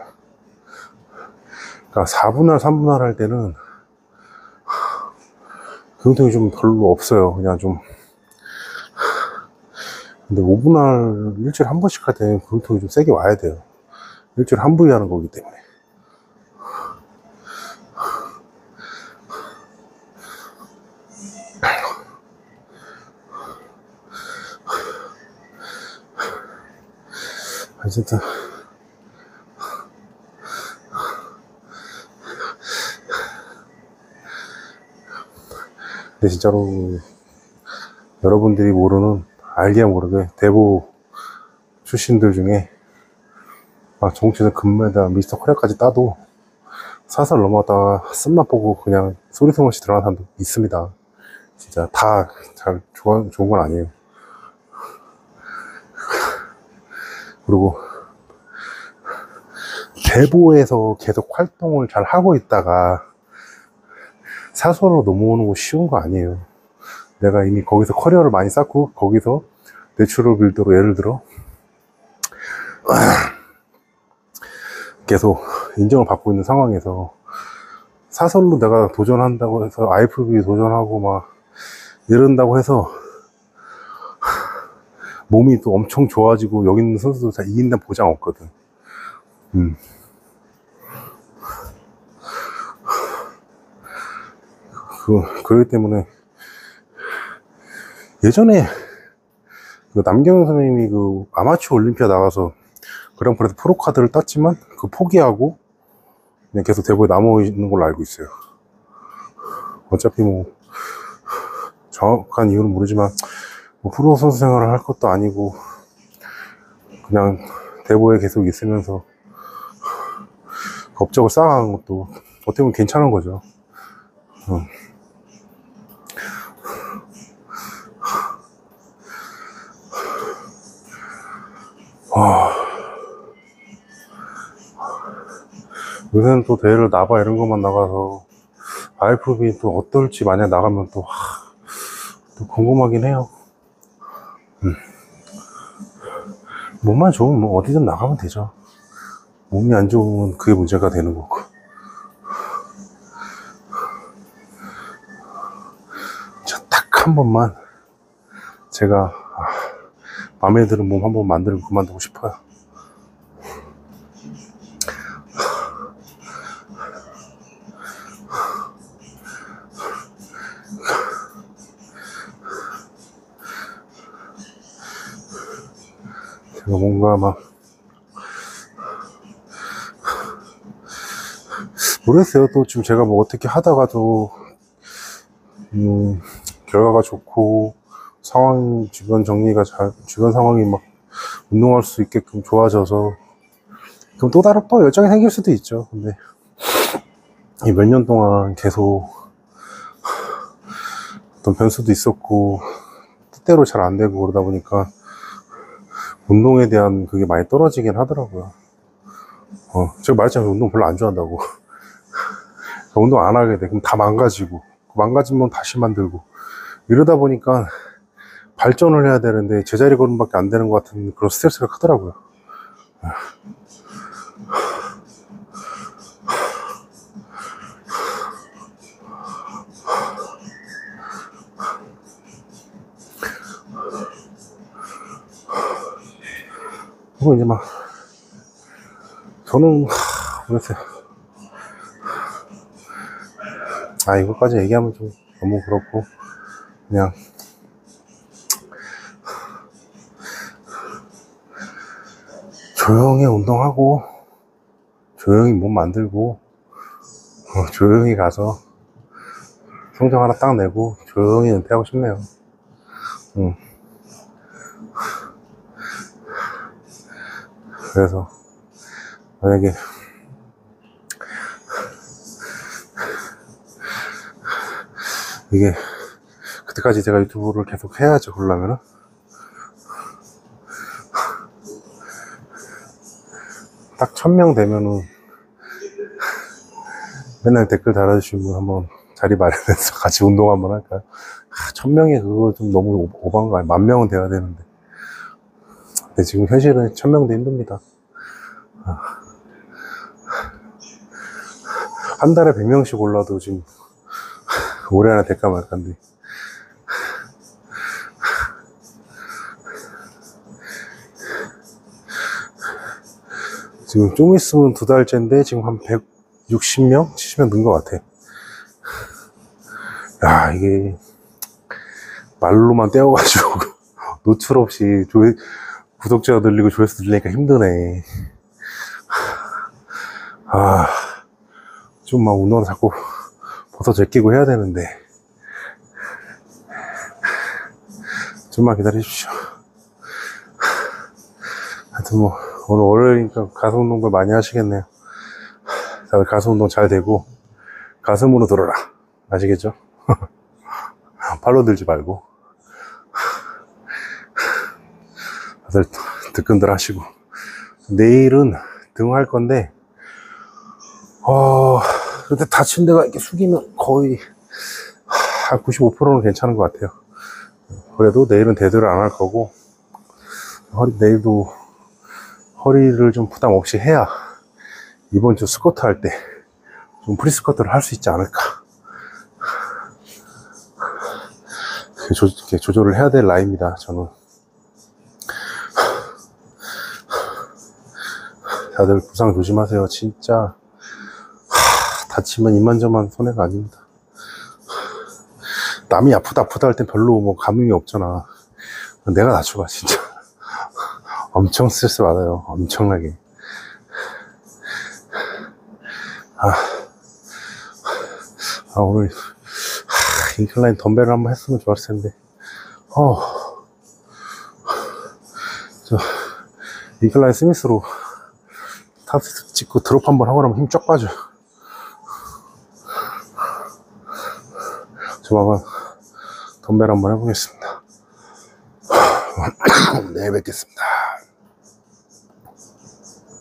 그러니까 4분할, 3분할 할 때는 근육통이 좀 별로 없어요. 그냥 좀. 근데 5분할 일주일에 한 번씩 할 때는 근육통이 좀 세게 와야 돼요. 일주일에 한 부위 하는 거기 때문에. 어쨌든 근데 진짜로 여러분들이 모르는, 알게 모르게 대부 출신들 중에 막 정치에서 금메달, 미스터 코리아까지 따도 사설 넘어갔다가 쓴맛 보고 그냥 소리소리 없이 들어가는 사람도 있습니다. 진짜 다 잘 좋은 건 아니에요. 그리고 대보에서 계속 활동을 잘 하고 있다가 사설로 넘어오는 거 쉬운 거 아니에요. 내가 이미 거기서 커리어를 많이 쌓고 거기서 내추럴 빌더로 예를 들어 계속 인정을 받고 있는 상황에서 사설로 내가 도전한다고 해서 IFBB 도전하고 막 이런다고 해서 몸이 또 엄청 좋아지고 여기 있는 선수들 다 이긴다는 보장 없거든. 그렇기 때문에 예전에 그 남경영 선생님이 그 아마추어 올림피아 나가서 그랑프리에서 프로카드를 땄지만 그 포기하고 그냥 계속 대구에 남아 있는 걸로 알고 있어요. 어차피 뭐 정확한 이유는 모르지만 뭐 프로 선수 생활을 할 것도 아니고 그냥 대구에 계속 있으면서 업적을 쌓아가는 것도 어떻게 보면 괜찮은 거죠. 요새는 또 대회를 나봐 이런 것만 나가서 IFB 또 어떨지 만약 나가면 또 궁금하긴 해요. 몸만 좋으면 뭐 어디든 나가면 되죠. 몸이 안 좋으면 그게 문제가 되는 거고. 딱 한 번만 제가 마음에 드는 몸 한 번 만들고 그만두고 싶어요. 제가 뭔가 막 모르겠어요. 또 지금 제가 뭐 어떻게 하다가도 결과가 좋고 상황 주변 정리가 주변 상황이 막 운동할 수 있게끔 좋아져서 그럼 또 다른 또 열정이 생길 수도 있죠. 근데 이 몇 년 동안 계속 어떤 변수도 있었고 뜻대로 잘 안 되고 그러다 보니까 운동에 대한 그게 많이 떨어지긴 하더라고요. 제가 말했잖아요. 운동 별로 안 좋아한다고. 운동 안 하게 돼. 그럼 다 망가지고, 망가지면 다시 만들고 이러다 보니까 발전을 해야 되는데 제자리 걸음밖에 안 되는 것 같은 그런 스트레스가 크더라고요. 그리고 이제 막 저는 모르겠어요. 이것까지 얘기하면 좀 너무 그렇고 그냥 조용히 운동하고 조용히 몸 만들고 조용히 가서 성적 하나 딱 내고 조용히 은퇴하고 싶네요. 그래서 만약에 이게 그때까지 제가 유튜브를 계속 해야죠. 그러려면은 딱 1000명 되면은 맨날 댓글 달아주시는 분 한번 자리 마련해서 같이 운동 한번 할까요? 1000명이 그거 좀 너무 오버한 거 아니에요? 10,000명은 돼야 되는데. 근데 지금 현실은 1000명도 힘듭니다. 한 달에 100명씩 올라도 지금 올해 안에 될까 말까인데. 지금 좀 있으면 2달째인데 지금 한 160명? 70명 는 것 같아. 야, 이게 말로만 떼어가지고 노출 없이 구독자가 늘리고 조회수 늘리니까 힘드네. 좀 막 운동을 자꾸 벗어 제끼고 해야 되는데 좀만 기다리십시오. 하여튼 뭐 오늘 월요일이니까 가슴 운동을 많이 하시겠네요. 다들 가슴 운동 잘 되고 가슴으로 들어라. 아시겠죠? 팔로 들지 말고 다들 뜨끈들 하시고 내일은 등 할 건데 근데 다친 데가 이렇게 숙이면 거의 한 95%는 괜찮은 것 같아요. 그래도 내일은 대두를 안 할 거고 내일도 허리를 좀 부담 없이 해야 이번 주 스쿼트 할 때 좀 프리스쿼트를 할 수 있지 않을까. 이렇게 조절을 해야 될 나이입니다, 저는. 다들 부상 조심하세요, 진짜. 다치면 이만저만 손해가 아닙니다. 남이 아프다 할 땐 별로 뭐 감흥이 없잖아. 내가 다쳐봐, 진짜. 엄청 스트레스 받아요, 엄청나게. 오늘 인클라인 덤벨을 한번 했으면 좋았을 텐데. 인클라인 스미스로 탑스 찍고 드롭 한번 하고 나면 힘 쫙 빠져. 조만간 덤벨 한번 해보겠습니다. 내일 뵙겠습니다.